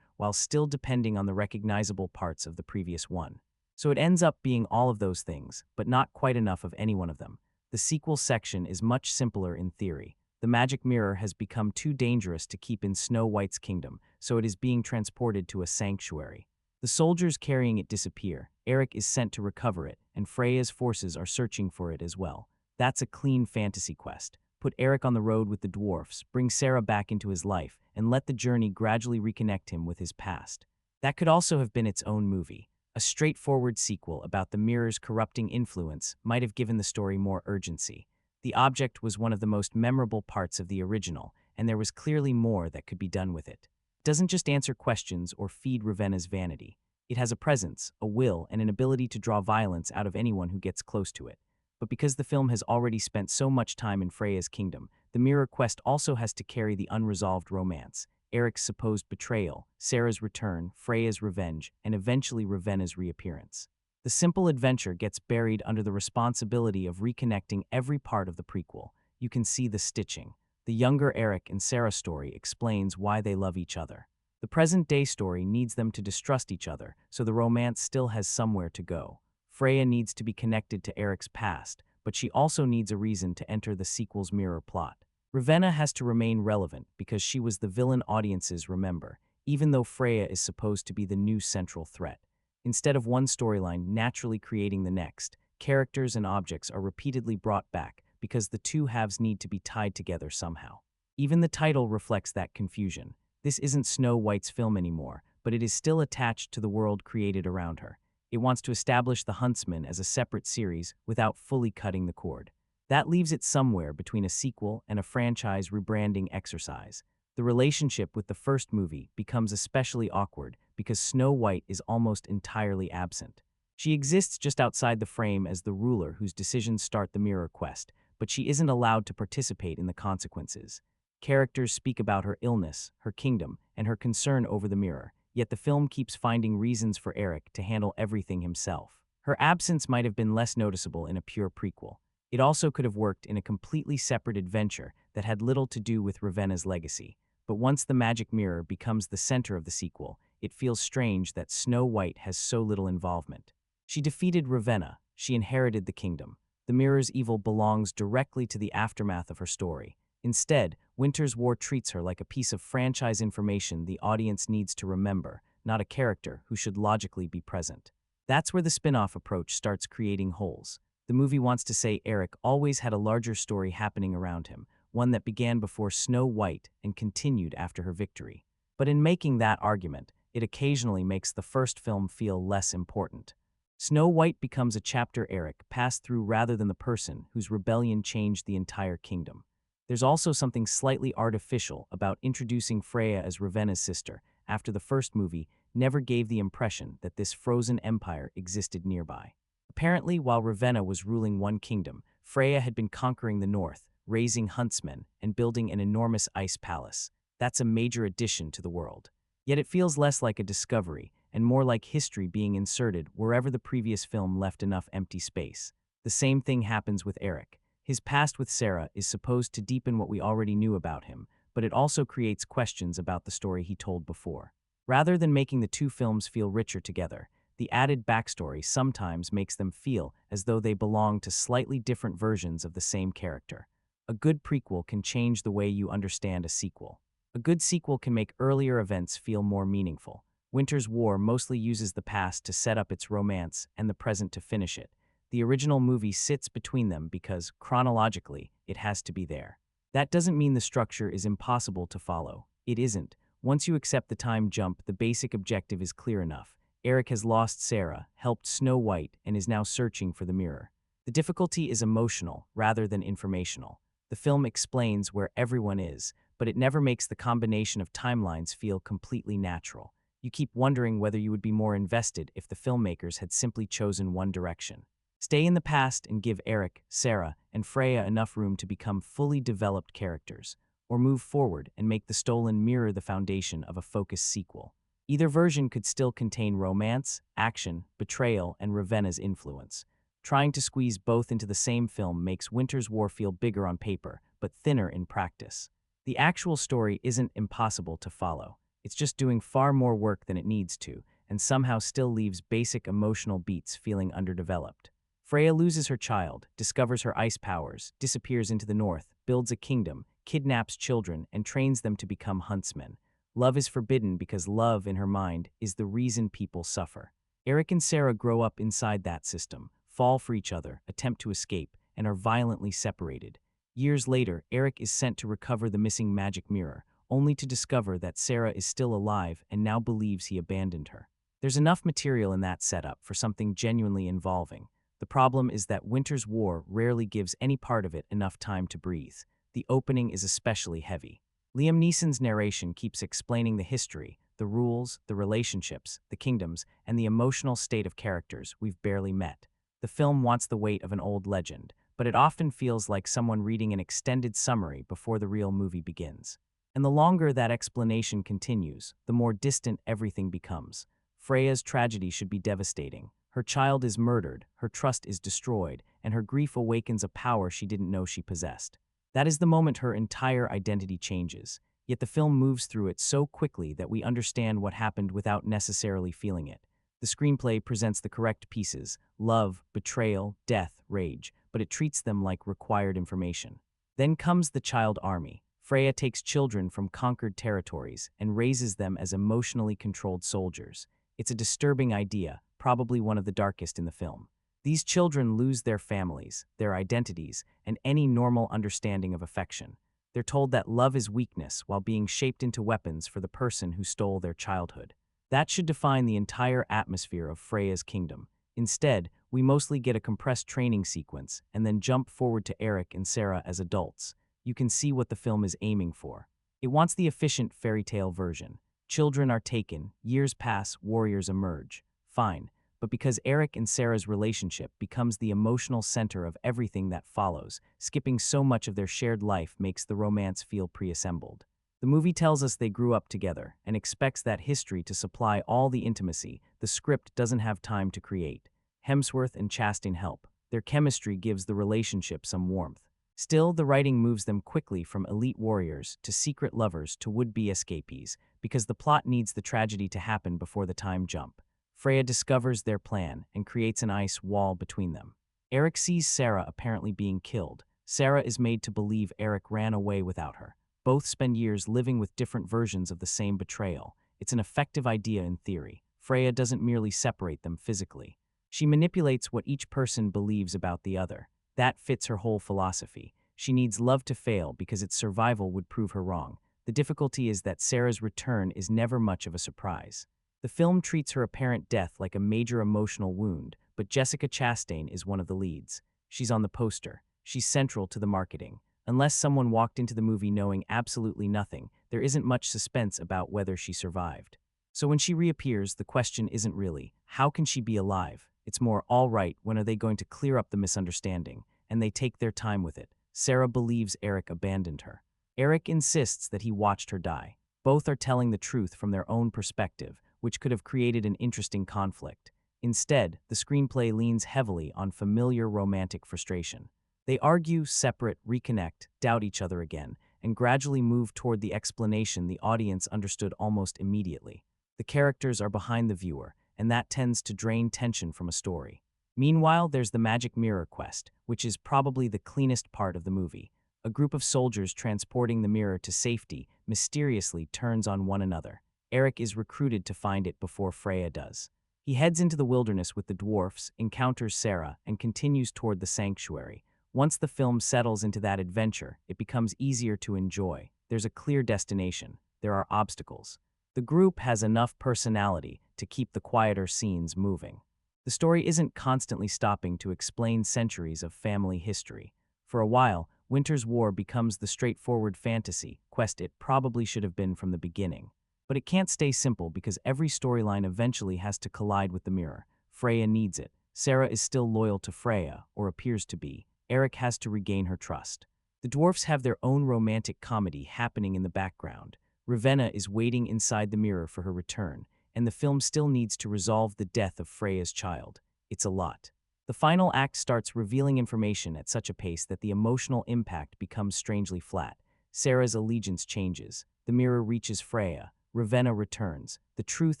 A: while still depending on the recognizable parts of the previous one. So it ends up being all of those things, but not quite enough of any one of them. The sequel section is much simpler in theory. The magic mirror has become too dangerous to keep in Snow White's kingdom, so it is being transported to a sanctuary. The soldiers carrying it disappear, Eric is sent to recover it, and Freya's forces are searching for it as well. That's a clean fantasy quest. Put Eric on the road with the dwarfs, bring Sarah back into his life, and let the journey gradually reconnect him with his past. That could also have been its own movie. A straightforward sequel about the mirror's corrupting influence might have given the story more urgency. The object was one of the most memorable parts of the original, and there was clearly more that could be done with it. It doesn't just answer questions or feed Ravenna's vanity. It has a presence, a will, and an ability to draw violence out of anyone who gets close to it. But because the film has already spent so much time in Freya's kingdom, the mirror quest also has to carry the unresolved romance. Eric's supposed betrayal, Sarah's return, Freya's revenge, and eventually Ravenna's reappearance. The simple adventure gets buried under the responsibility of reconnecting every part of the prequel. You can see the stitching. The younger Eric and Sarah story explains why they love each other. The present-day story needs them to distrust each other, so the romance still has somewhere to go. Freya needs to be connected to Eric's past, but she also needs a reason to enter the sequel's mirror plot. Ravenna has to remain relevant because she was the villain audiences remember, even though Freya is supposed to be the new central threat. Instead of one storyline naturally creating the next, characters and objects are repeatedly brought back because the two halves need to be tied together somehow. Even the title reflects that confusion. This isn't Snow White's film anymore, but it is still attached to the world created around her. It wants to establish the Huntsman as a separate series without fully cutting the cord. That leaves it somewhere between a sequel and a franchise rebranding exercise. The relationship with the first movie becomes especially awkward because Snow White is almost entirely absent. She exists just outside the frame as the ruler whose decisions start the mirror quest, but she isn't allowed to participate in the consequences. Characters speak about her illness, her kingdom, and her concern over the mirror, yet the film keeps finding reasons for Eric to handle everything himself. Her absence might have been less noticeable in a pure prequel. It also could have worked in a completely separate adventure that had little to do with Ravenna's legacy. But once the magic mirror becomes the center of the sequel, it feels strange that Snow White has so little involvement. She defeated Ravenna, she inherited the kingdom. The mirror's evil belongs directly to the aftermath of her story. Instead, Winter's War treats her like a piece of franchise information the audience needs to remember, not a character who should logically be present. That's where the spin-off approach starts creating holes. The movie wants to say Eric always had a larger story happening around him, one that began before Snow White and continued after her victory. But in making that argument, it occasionally makes the first film feel less important. Snow White becomes a chapter Eric passed through rather than the person whose rebellion changed the entire kingdom. There's also something slightly artificial about introducing Freya as Ravenna's sister after the first movie never gave the impression that this frozen empire existed nearby. Apparently, while Ravenna was ruling one kingdom, Freya had been conquering the north, raising huntsmen, and building an enormous ice palace. That's a major addition to the world. Yet it feels less like a discovery and more like history being inserted wherever the previous film left enough empty space. The same thing happens with Eric. His past with Sarah is supposed to deepen what we already knew about him, but it also creates questions about the story he told before. Rather than making the two films feel richer together, the added backstory sometimes makes them feel as though they belong to slightly different versions of the same character. A good prequel can change the way you understand a sequel. A good sequel can make earlier events feel more meaningful. Winter's War mostly uses the past to set up its romance and the present to finish it. The original movie sits between them because, chronologically, it has to be there. That doesn't mean the structure is impossible to follow. It isn't. Once you accept the time jump, the basic objective is clear enough. Eric has lost Sarah, helped Snow White, and is now searching for the mirror. The difficulty is emotional rather than informational. The film explains where everyone is, but it never makes the combination of timelines feel completely natural. You keep wondering whether you would be more invested if the filmmakers had simply chosen one direction. Stay in the past and give Eric, Sarah, and Freya enough room to become fully developed characters, or move forward and make the stolen mirror the foundation of a focused sequel. Either version could still contain romance, action, betrayal, and Ravenna's influence. Trying to squeeze both into the same film makes Winter's War feel bigger on paper, but thinner in practice. The actual story isn't impossible to follow. It's just doing far more work than it needs to, and somehow still leaves basic emotional beats feeling underdeveloped. Freya loses her child, discovers her ice powers, disappears into the north, builds a kingdom, kidnaps children, and trains them to become huntsmen. Love is forbidden because love, in her mind, is the reason people suffer. Eric and Sarah grow up inside that system, fall for each other, attempt to escape, and are violently separated. Years later, Eric is sent to recover the missing magic mirror, only to discover that Sarah is still alive and now believes he abandoned her. There's enough material in that setup for something genuinely involving. The problem is that Winter's War rarely gives any part of it enough time to breathe. The opening is especially heavy. Liam Neeson's narration keeps explaining the history, the rules, the relationships, the kingdoms, and the emotional state of characters we've barely met. The film wants the weight of an old legend, but it often feels like someone reading an extended summary before the real movie begins. And the longer that explanation continues, the more distant everything becomes. Freya's tragedy should be devastating. Her child is murdered, her trust is destroyed, and her grief awakens a power she didn't know she possessed. That is the moment her entire identity changes, yet the film moves through it so quickly that we understand what happened without necessarily feeling it. The screenplay presents the correct pieces: love, betrayal, death, rage, but it treats them like required information. Then comes the child army. Freya takes children from conquered territories and raises them as emotionally controlled soldiers. It's a disturbing idea, probably one of the darkest in the film. These children lose their families, their identities, and any normal understanding of affection. They're told that love is weakness while being shaped into weapons for the person who stole their childhood. That should define the entire atmosphere of Freya's kingdom. Instead, we mostly get a compressed training sequence and then jump forward to Eric and Sarah as adults. You can see what the film is aiming for. It wants the efficient fairy tale version. Children are taken, years pass, warriors emerge. Fine, but because Eric and Sarah's relationship becomes the emotional center of everything that follows, skipping so much of their shared life makes the romance feel pre-assembled. The movie tells us they grew up together and expects that history to supply all the intimacy the script doesn't have time to create. Hemsworth and Chastain help. Their chemistry gives the relationship some warmth. Still, the writing moves them quickly from elite warriors to secret lovers to would-be escapees, because the plot needs the tragedy to happen before the time jump. Freya discovers their plan and creates an ice wall between them. Eric sees Sarah apparently being killed. Sarah is made to believe Eric ran away without her. Both spend years living with different versions of the same betrayal. It's an effective idea in theory. Freya doesn't merely separate them physically. She manipulates what each person believes about the other. That fits her whole philosophy. She needs love to fail because its survival would prove her wrong. The difficulty is that Sarah's return is never much of a surprise. The film treats her apparent death like a major emotional wound, but Jessica Chastain is one of the leads. She's on the poster. She's central to the marketing. Unless someone walked into the movie knowing absolutely nothing, there isn't much suspense about whether she survived. So when she reappears, the question isn't really, how can she be alive? It's more, all right, when are they going to clear up the misunderstanding? And they take their time with it. Sarah believes Eric abandoned her. Eric insists that he watched her die. Both are telling the truth from their own perspective, which could have created an interesting conflict. Instead, the screenplay leans heavily on familiar romantic frustration. They argue, separate, reconnect, doubt each other again, and gradually move toward the explanation the audience understood almost immediately. The characters are behind the viewer, and that tends to drain tension from a story. Meanwhile, there's the magic mirror quest, which is probably the cleanest part of the movie. A group of soldiers transporting the mirror to safety mysteriously turns on one another. Eric is recruited to find it before Freya does. He heads into the wilderness with the dwarfs, encounters Sarah, and continues toward the sanctuary. Once the film settles into that adventure, it becomes easier to enjoy. There's a clear destination. There are obstacles. The group has enough personality to keep the quieter scenes moving. The story isn't constantly stopping to explain centuries of family history. For a while, Winter's War becomes the straightforward fantasy quest it probably should have been from the beginning. But it can't stay simple because every storyline eventually has to collide with the mirror. Freya needs it. Sarah is still loyal to Freya, or appears to be. Eric has to regain her trust. The dwarfs have their own romantic comedy happening in the background. Ravenna is waiting inside the mirror for her return, and the film still needs to resolve the death of Freya's child. It's a lot. The final act starts revealing information at such a pace that the emotional impact becomes strangely flat. Sarah's allegiance changes. The mirror reaches Freya. Ravenna returns. The truth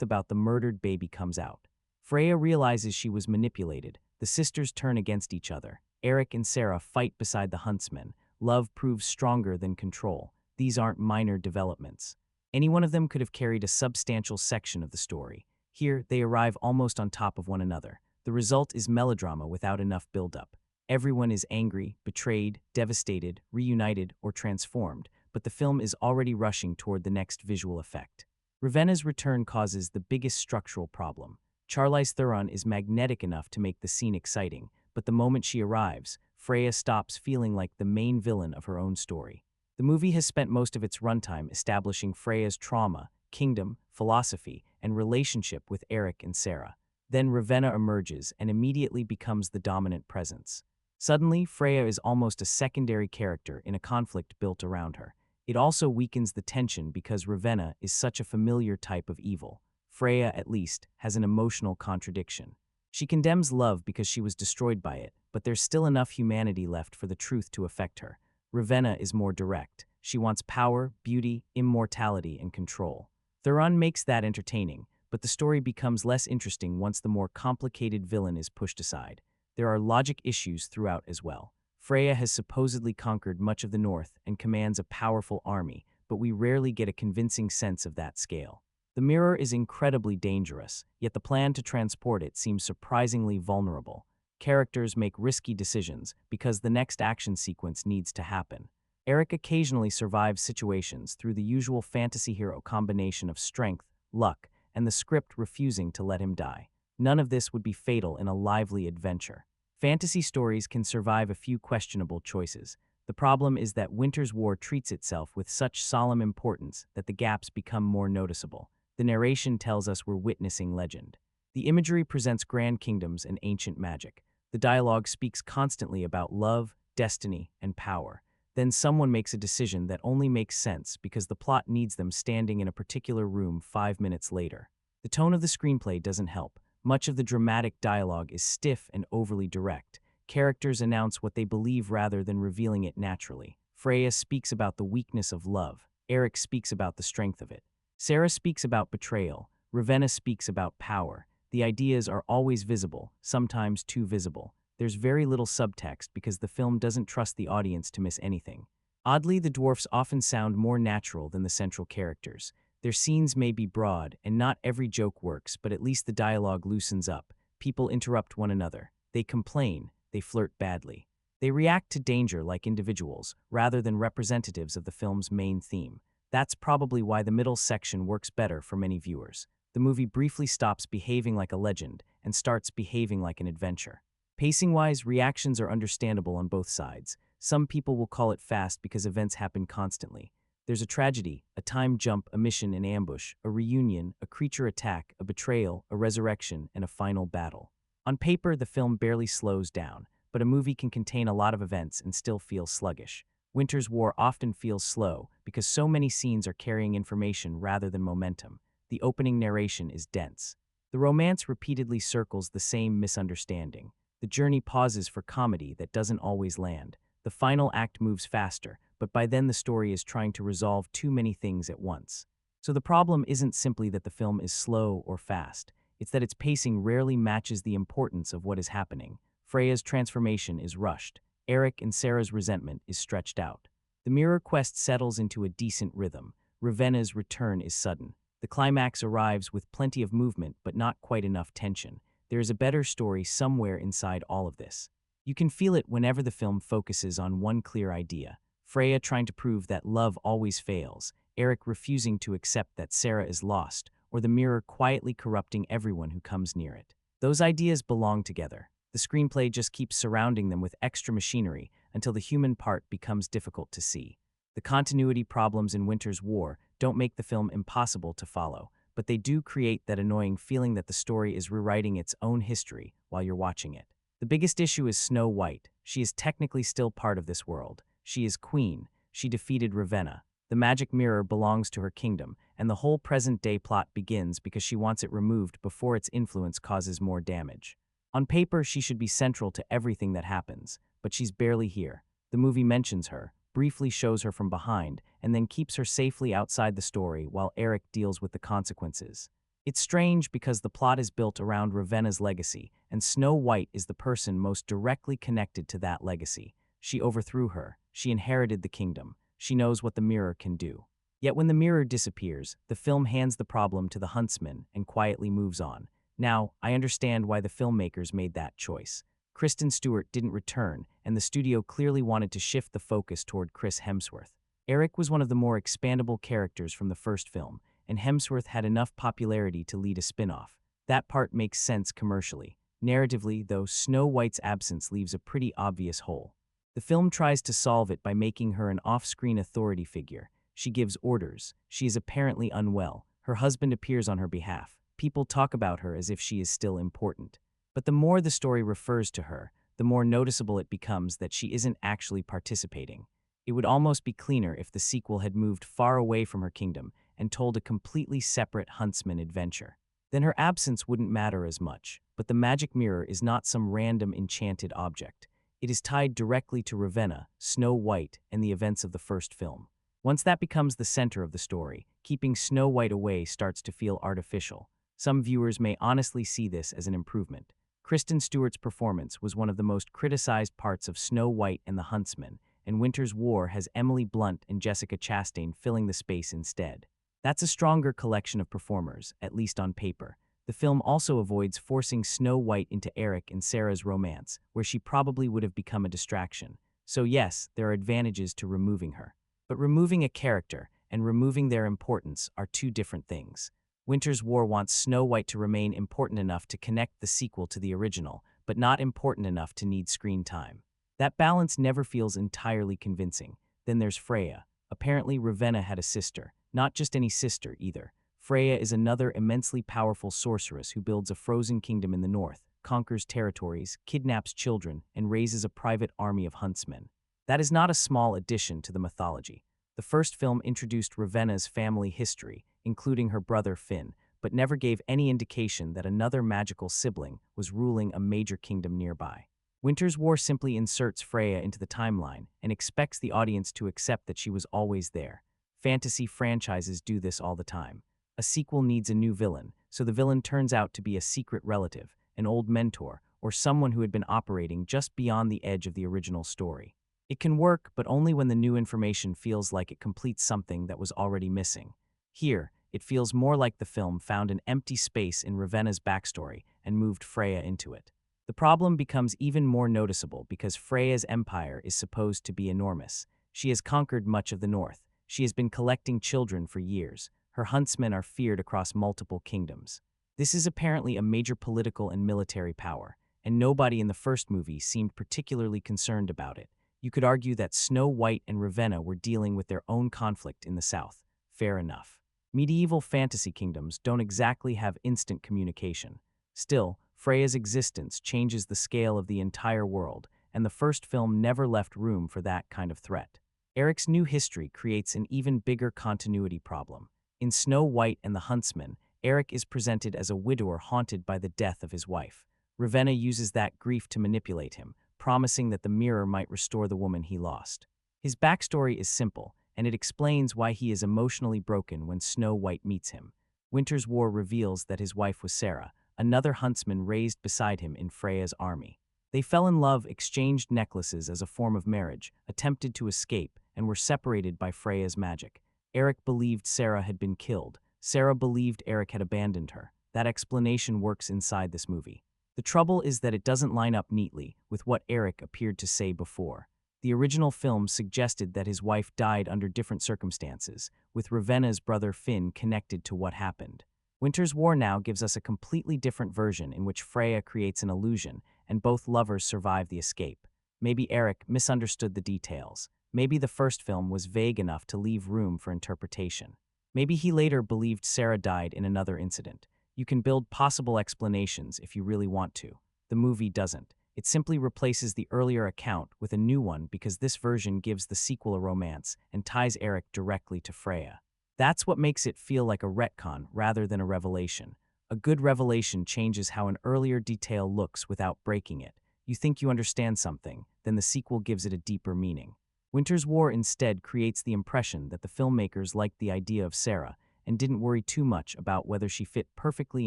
A: about the murdered baby comes out. Freya realizes she was manipulated. The sisters turn against each other. Eric and Sarah fight beside the Huntsman. Love proves stronger than control. These aren't minor developments. Any one of them could have carried a substantial section of the story. Here, they arrive almost on top of one another. The result is melodrama without enough build-up. Everyone is angry, betrayed, devastated, reunited, or transformed, but the film is already rushing toward the next visual effect. Ravenna's return causes the biggest structural problem. Charlize Theron is magnetic enough to make the scene exciting, but the moment she arrives, Freya stops feeling like the main villain of her own story. The movie has spent most of its runtime establishing Freya's trauma, kingdom, philosophy, and relationship with Eric and Sarah. Then Ravenna emerges and immediately becomes the dominant presence. Suddenly, Freya is almost a secondary character in a conflict built around her. It also weakens the tension because Ravenna is such a familiar type of evil. Freya, at least, has an emotional contradiction. She condemns love because she was destroyed by it, but there's still enough humanity left for the truth to affect her. Ravenna is more direct. She wants power, beauty, immortality, and control. Theron makes that entertaining, but the story becomes less interesting once the more complicated villain is pushed aside. There are logic issues throughout as well. Freya has supposedly conquered much of the north and commands a powerful army, but we rarely get a convincing sense of that scale. The mirror is incredibly dangerous, yet the plan to transport it seems surprisingly vulnerable. Characters make risky decisions because the next action sequence needs to happen. Eric occasionally survives situations through the usual fantasy hero combination of strength, luck, and the script refusing to let him die. None of this would be fatal in a lively adventure. Fantasy stories can survive a few questionable choices. The problem is that Winter's War treats itself with such solemn importance that the gaps become more noticeable. The narration tells us we're witnessing legend. The imagery presents grand kingdoms and ancient magic. The dialogue speaks constantly about love, destiny, and power. Then someone makes a decision that only makes sense because the plot needs them standing in a particular room 5 minutes later. The tone of the screenplay doesn't help. Much of the dramatic dialogue is stiff and overly direct. Characters announce what they believe rather than revealing it naturally. Freya speaks about the weakness of love. Eric speaks about the strength of it. Sarah speaks about betrayal. Ravenna speaks about power. The ideas are always visible, sometimes too visible. There's very little subtext because the film doesn't trust the audience to miss anything. Oddly, the dwarfs often sound more natural than the central characters. Their scenes may be broad, and not every joke works, but at least the dialogue loosens up. People interrupt one another. They complain. They flirt badly. They react to danger like individuals, rather than representatives of the film's main theme. That's probably why the middle section works better for many viewers. The movie briefly stops behaving like a legend and starts behaving like an adventure. Pacing-wise, reactions are understandable on both sides. Some people will call it fast because events happen constantly. There's a tragedy, a time jump, a mission in ambush, a reunion, a creature attack, a betrayal, a resurrection, and a final battle. On paper, the film barely slows down, but a movie can contain a lot of events and still feel sluggish. Winter's War often feels slow because so many scenes are carrying information rather than momentum. The opening narration is dense. The romance repeatedly circles the same misunderstanding. The journey pauses for comedy that doesn't always land. The final act moves faster, but by then the story is trying to resolve too many things at once. So the problem isn't simply that the film is slow or fast. It's that its pacing rarely matches the importance of what is happening. Freya's transformation is rushed. Eric and Sarah's resentment is stretched out. The mirror quest settles into a decent rhythm. Ravenna's return is sudden. The climax arrives with plenty of movement but not quite enough tension. There is a better story somewhere inside all of this. You can feel it whenever the film focuses on one clear idea. Freya trying to prove that love always fails, Eric refusing to accept that Sarah is lost, or the mirror quietly corrupting everyone who comes near it. Those ideas belong together. The screenplay just keeps surrounding them with extra machinery until the human part becomes difficult to see. The continuity problems in Winter's War don't make the film impossible to follow, but they do create that annoying feeling that the story is rewriting its own history while you're watching it. The biggest issue is Snow White. She is technically still part of this world. She is queen. She defeated Ravenna. The magic mirror belongs to her kingdom, and the whole present-day plot begins because she wants it removed before its influence causes more damage. On paper, she should be central to everything that happens, but she's barely here. The movie mentions her, briefly shows her from behind, and then keeps her safely outside the story while Eric deals with the consequences. It's strange because the plot is built around Ravenna's legacy, and Snow White is the person most directly connected to that legacy. She overthrew her. She inherited the kingdom. She knows what the mirror can do. Yet when the mirror disappears, the film hands the problem to the Huntsman and quietly moves on. Now, I understand why the filmmakers made that choice. Kristen Stewart didn't return, and the studio clearly wanted to shift the focus toward Chris Hemsworth. Eric was one of the more expandable characters from the first film, and Hemsworth had enough popularity to lead a spin-off. That part makes sense commercially. Narratively, though, Snow White's absence leaves a pretty obvious hole. The film tries to solve it by making her an off-screen authority figure. She gives orders. She is apparently unwell. Her husband appears on her behalf. People talk about her as if she is still important. But the more the story refers to her, the more noticeable it becomes that she isn't actually participating. It would almost be cleaner if the sequel had moved far away from her kingdom and told a completely separate Huntsman adventure. Then her absence wouldn't matter as much, but the magic mirror is not some random enchanted object. It is tied directly to Ravenna, Snow White, and the events of the first film. Once that becomes the center of the story, keeping Snow White away starts to feel artificial. Some viewers may honestly see this as an improvement. Kristen Stewart's performance was one of the most criticized parts of Snow White and the Huntsman, and Winter's War has Emily Blunt and Jessica Chastain filling the space instead. That's a stronger collection of performers, at least on paper. The film also avoids forcing Snow White into Eric and Sarah's romance, where she probably would have become a distraction. So yes, there are advantages to removing her. But removing a character and removing their importance are two different things. Winter's War wants Snow White to remain important enough to connect the sequel to the original, but not important enough to need screen time. That balance never feels entirely convincing. Then there's Freya. Apparently Ravenna had a sister, not just any sister either. Freya is another immensely powerful sorceress who builds a frozen kingdom in the north, conquers territories, kidnaps children, and raises a private army of huntsmen. That is not a small addition to the mythology. The first film introduced Ravenna's family history, including her brother Finn, but never gave any indication that another magical sibling was ruling a major kingdom nearby. Winter's War simply inserts Freya into the timeline and expects the audience to accept that she was always there. Fantasy franchises do this all the time. A sequel needs a new villain, so the villain turns out to be a secret relative, an old mentor, or someone who had been operating just beyond the edge of the original story. It can work, but only when the new information feels like it completes something that was already missing. Here, it feels more like the film found an empty space in Ravenna's backstory and moved Freya into it. The problem becomes even more noticeable because Freya's empire is supposed to be enormous. She has conquered much of the north. She has been collecting children for years. Her huntsmen are feared across multiple kingdoms. This is apparently a major political and military power, and nobody in the first movie seemed particularly concerned about it. You could argue that Snow White and Ravenna were dealing with their own conflict in the south. Fair enough. Medieval fantasy kingdoms don't exactly have instant communication. Still, Freya's existence changes the scale of the entire world, and the first film never left room for that kind of threat. Eric's new history creates an even bigger continuity problem. In Snow White and the Huntsman, Eric is presented as a widower haunted by the death of his wife. Ravenna uses that grief to manipulate him, promising that the mirror might restore the woman he lost. His backstory is simple, and it explains why he is emotionally broken when Snow White meets him. Winter's War reveals that his wife was Sarah, another huntsman raised beside him in Freya's army. They fell in love, exchanged necklaces as a form of marriage, attempted to escape, and were separated by Freya's magic. Eric believed Sarah had been killed. Sarah believed Eric had abandoned her. That explanation works inside this movie. The trouble is that it doesn't line up neatly with what Eric appeared to say before. The original film suggested that his wife died under different circumstances, with Ravenna's brother Finn connected to what happened. Winter's War now gives us a completely different version in which Freya creates an illusion, and both lovers survive the escape. Maybe Eric misunderstood the details. Maybe the first film was vague enough to leave room for interpretation. Maybe he later believed Sarah died in another incident. You can build possible explanations if you really want to. The movie doesn't. It simply replaces the earlier account with a new one because this version gives the sequel a romance and ties Eric directly to Freya. That's what makes it feel like a retcon rather than a revelation. A good revelation changes how an earlier detail looks without breaking it. You think you understand something, then the sequel gives it a deeper meaning. Winter's War instead creates the impression that the filmmakers liked the idea of Sarah and didn't worry too much about whether she fit perfectly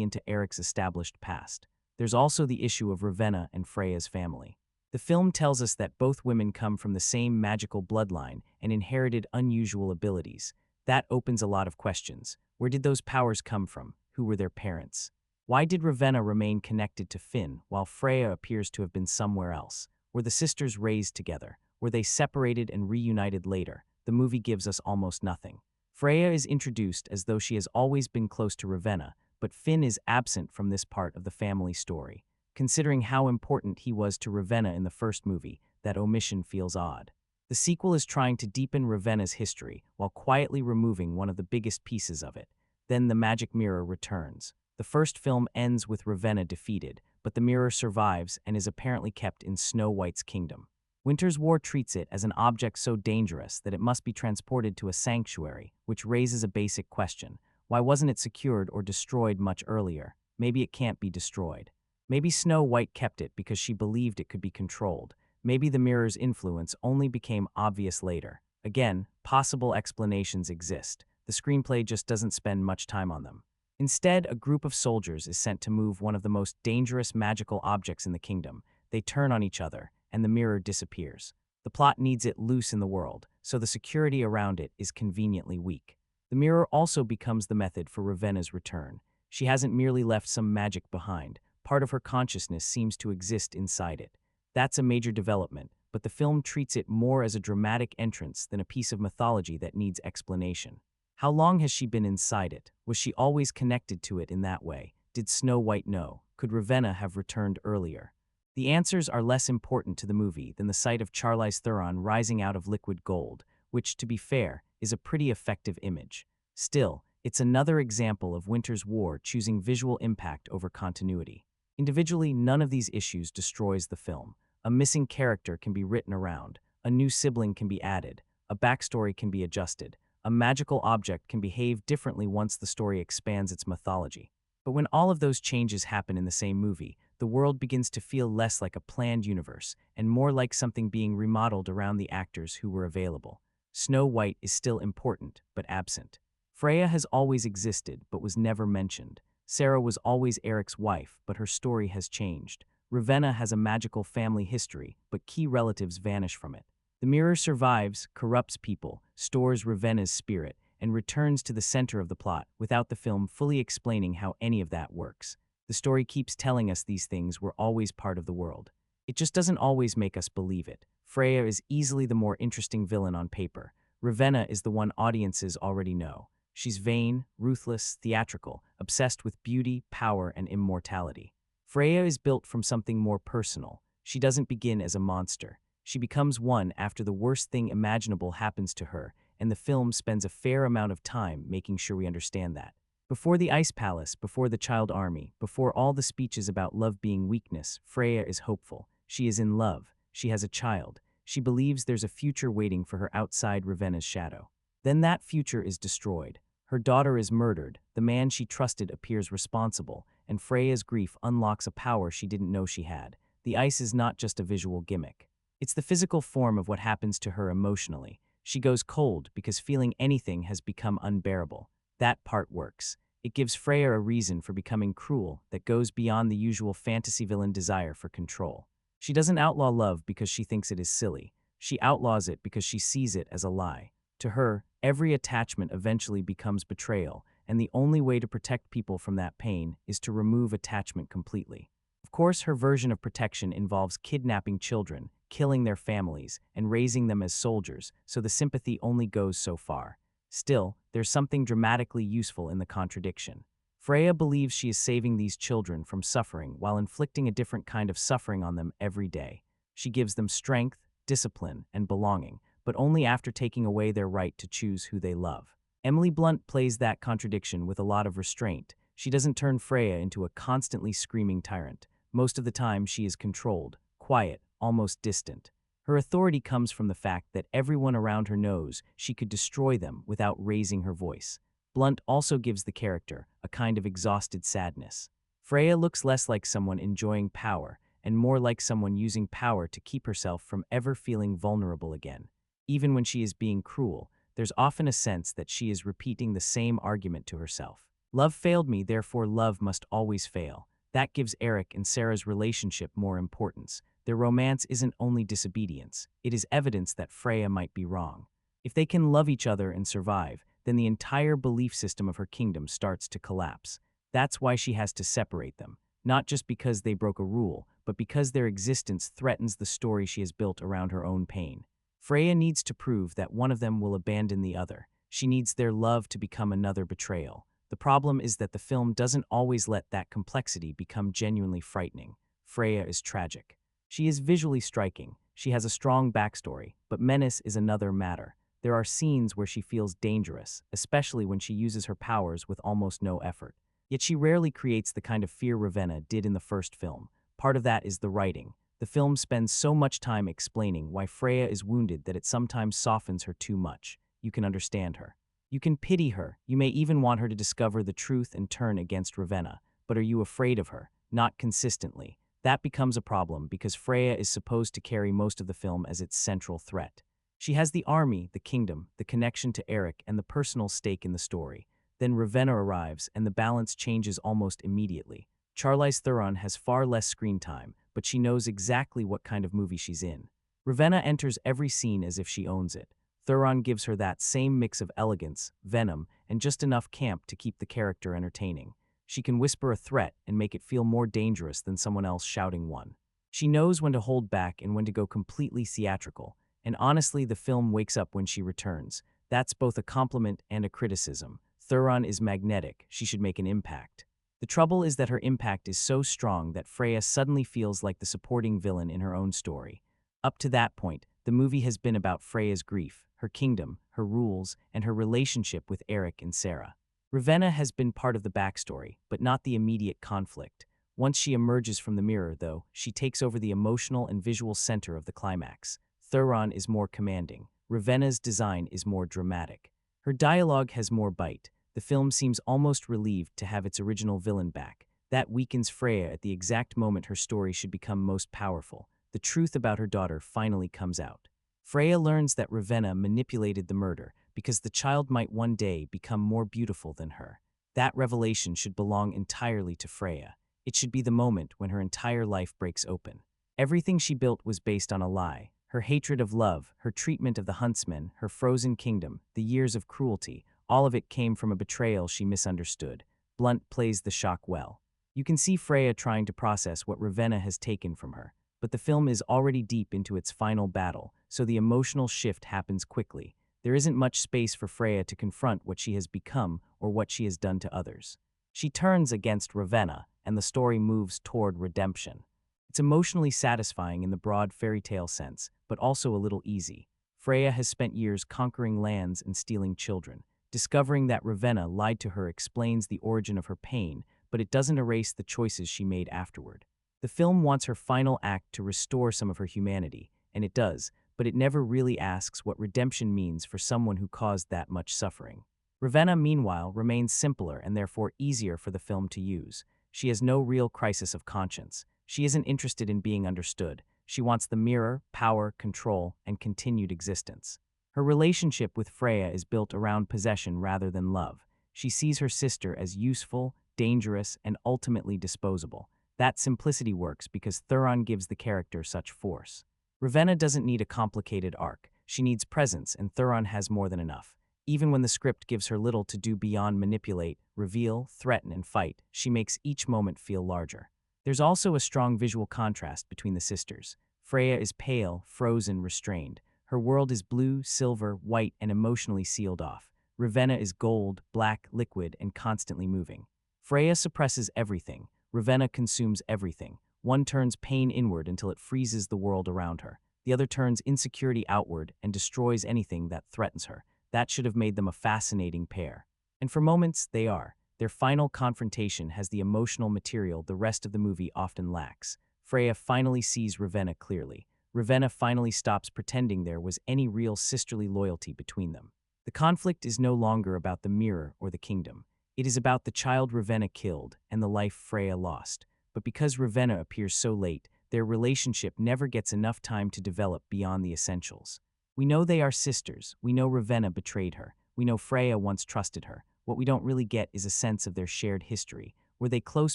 A: into Eric's established past. There's also the issue of Ravenna and Freya's family. The film tells us that both women come from the same magical bloodline and inherited unusual abilities. That opens a lot of questions. Where did those powers come from? Who were their parents? Why did Ravenna remain connected to Finn while Freya appears to have been somewhere else? Were the sisters raised together? Were they separated and reunited later? The movie gives us almost nothing. Freya is introduced as though she has always been close to Ravenna, but Finn is absent from this part of the family story. Considering how important he was to Ravenna in the first movie, that omission feels odd. The sequel is trying to deepen Ravenna's history while quietly removing one of the biggest pieces of it. Then the magic mirror returns. The first film ends with Ravenna defeated, but the mirror survives and is apparently kept in Snow White's kingdom. Winter's War treats it as an object so dangerous that it must be transported to a sanctuary, which raises a basic question. Why wasn't it secured or destroyed much earlier? Maybe it can't be destroyed. Maybe Snow White kept it because she believed it could be controlled. Maybe the mirror's influence only became obvious later. Again, possible explanations exist. The screenplay just doesn't spend much time on them. Instead, a group of soldiers is sent to move one of the most dangerous magical objects in the kingdom. They turn on each other, and the mirror disappears. The plot needs it loose in the world, so the security around it is conveniently weak. The mirror also becomes the method for Ravenna's return. She hasn't merely left some magic behind. Part of her consciousness seems to exist inside it. That's a major development, but the film treats it more as a dramatic entrance than a piece of mythology that needs explanation. How long has she been inside it? Was she always connected to it in that way? Did Snow White know? Could Ravenna have returned earlier? The answers are less important to the movie than the sight of Charlize Theron rising out of liquid gold, which, to be fair, is a pretty effective image. Still, it's another example of Winter's War choosing visual impact over continuity. Individually, none of these issues destroys the film. A missing character can be written around, a new sibling can be added, a backstory can be adjusted, a magical object can behave differently once the story expands its mythology. But when all of those changes happen in the same movie, the world begins to feel less like a planned universe and more like something being remodeled around the actors who were available. Snow White is still important, but absent. Freya has always existed, but was never mentioned. Sarah was always Eric's wife, but her story has changed. Ravenna has a magical family history, but key relatives vanish from it. The mirror survives, corrupts people, stores Ravenna's spirit, and returns to the center of the plot without the film fully explaining how any of that works. The story keeps telling us these things were always part of the world. It just doesn't always make us believe it. Freya is easily the more interesting villain on paper. Ravenna is the one audiences already know. She's vain, ruthless, theatrical, obsessed with beauty, power, and immortality. Freya is built from something more personal. She doesn't begin as a monster. She becomes one after the worst thing imaginable happens to her, and the film spends a fair amount of time making sure we understand that. Before the Ice Palace, before the Child Army, before all the speeches about love being weakness, Freya is hopeful. She is in love. She has a child. She believes there's a future waiting for her outside Ravenna's shadow. Then that future is destroyed. Her daughter is murdered, the man she trusted appears responsible, and Freya's grief unlocks a power she didn't know she had. The ice is not just a visual gimmick. It's the physical form of what happens to her emotionally. She goes cold because feeling anything has become unbearable. That part works. It gives Freya a reason for becoming cruel that goes beyond the usual fantasy villain desire for control. She doesn't outlaw love because she thinks it is silly. She outlaws it because she sees it as a lie. To her, every attachment eventually becomes betrayal, and the only way to protect people from that pain is to remove attachment completely. Of course, her version of protection involves kidnapping children, killing their families, and raising them as soldiers, so the sympathy only goes so far. Still, there's something dramatically useful in the contradiction. Freya believes she is saving these children from suffering while inflicting a different kind of suffering on them every day. She gives them strength, discipline, and belonging, but only after taking away their right to choose who they love. Emily Blunt plays that contradiction with a lot of restraint. She doesn't turn Freya into a constantly screaming tyrant. Most of the time, she is controlled, quiet, almost distant. Her authority comes from the fact that everyone around her knows she could destroy them without raising her voice. Blunt also gives the character a kind of exhausted sadness. Freya looks less like someone enjoying power and more like someone using power to keep herself from ever feeling vulnerable again. Even when she is being cruel, there's often a sense that she is repeating the same argument to herself. Love failed me, therefore love must always fail. That gives Eric and Sarah's relationship more importance. Their romance isn't only disobedience, it is evidence that Freya might be wrong. If they can love each other and survive, then the entire belief system of her kingdom starts to collapse. That's why she has to separate them, not just because they broke a rule, but because their existence threatens the story she has built around her own pain. Freya needs to prove that one of them will abandon the other. She needs their love to become another betrayal. The problem is that the film doesn't always let that complexity become genuinely frightening. Freya is tragic. She is visually striking. She has a strong backstory, but menace is another matter. There are scenes where she feels dangerous, especially when she uses her powers with almost no effort. Yet she rarely creates the kind of fear Ravenna did in the first film. Part of that is the writing. The film spends so much time explaining why Freya is wounded that it sometimes softens her too much. You can understand her. You can pity her. You may even want her to discover the truth and turn against Ravenna. But are you afraid of her? Not consistently. That becomes a problem because Freya is supposed to carry most of the film as its central threat. She has the army, the kingdom, the connection to Eric, and the personal stake in the story. Then Ravenna arrives, and the balance changes almost immediately. Charlize Theron has far less screen time, but she knows exactly what kind of movie she's in. Ravenna enters every scene as if she owns it. Theron gives her that same mix of elegance, venom, and just enough camp to keep the character entertaining. She can whisper a threat and make it feel more dangerous than someone else shouting one. She knows when to hold back and when to go completely theatrical, and honestly, the film wakes up when she returns. That's both a compliment and a criticism. Theron is magnetic, she should make an impact. The trouble is that her impact is so strong that Freya suddenly feels like the supporting villain in her own story. Up to that point, the movie has been about Freya's grief, her kingdom, her rules, and her relationship with Eric and Sarah. Ravenna has been part of the backstory, but not the immediate conflict. Once she emerges from the mirror, though, she takes over the emotional and visual center of the climax. Theron is more commanding. Ravenna's design is more dramatic. Her dialogue has more bite. The film seems almost relieved to have its original villain back. That weakens Freya at the exact moment her story should become most powerful. The truth about her daughter finally comes out. Freya learns that Ravenna manipulated the murder because the child might one day become more beautiful than her. That revelation should belong entirely to Freya. It should be the moment when her entire life breaks open. Everything she built was based on a lie. Her hatred of love, her treatment of the Huntsman, her frozen kingdom, the years of cruelty, all of it came from a betrayal she misunderstood. Blunt plays the shock well. You can see Freya trying to process what Ravenna has taken from her, but the film is already deep into its final battle, so the emotional shift happens quickly. There isn't much space for Freya to confront what she has become or what she has done to others. She turns against Ravenna, and the story moves toward redemption. It's emotionally satisfying in the broad fairy tale sense, but also a little easy. Freya has spent years conquering lands and stealing children. Discovering that Ravenna lied to her explains the origin of her pain, but it doesn't erase the choices she made afterward. The film wants her final act to restore some of her humanity, and it does, but it never really asks what redemption means for someone who caused that much suffering. Ravenna, meanwhile, remains simpler and therefore easier for the film to use. She has no real crisis of conscience. She isn't interested in being understood. She wants the mirror, power, control, and continued existence. Her relationship with Freya is built around possession rather than love. She sees her sister as useful, dangerous, and ultimately disposable. That simplicity works because Theron gives the character such force. Ravenna doesn't need a complicated arc. She needs presence, and Theron has more than enough. Even when the script gives her little to do beyond manipulate, reveal, threaten, and fight, she makes each moment feel larger. There's also a strong visual contrast between the sisters. Freya is pale, frozen, restrained. Her world is blue, silver, white, and emotionally sealed off. Ravenna is gold, black, liquid, and constantly moving. Freya suppresses everything. Ravenna consumes everything. One turns pain inward until it freezes the world around her. The other turns insecurity outward and destroys anything that threatens her. That should have made them a fascinating pair. And for moments, they are. Their final confrontation has the emotional material the rest of the movie often lacks. Freya finally sees Ravenna clearly. Ravenna finally stops pretending there was any real sisterly loyalty between them. The conflict is no longer about the mirror or the kingdom. It is about the child Ravenna killed and the life Freya lost. But because Ravenna appears so late, their relationship never gets enough time to develop beyond the essentials. We know they are sisters. We know Ravenna betrayed her. We know Freya once trusted her. What we don't really get is a sense of their shared history. Were they close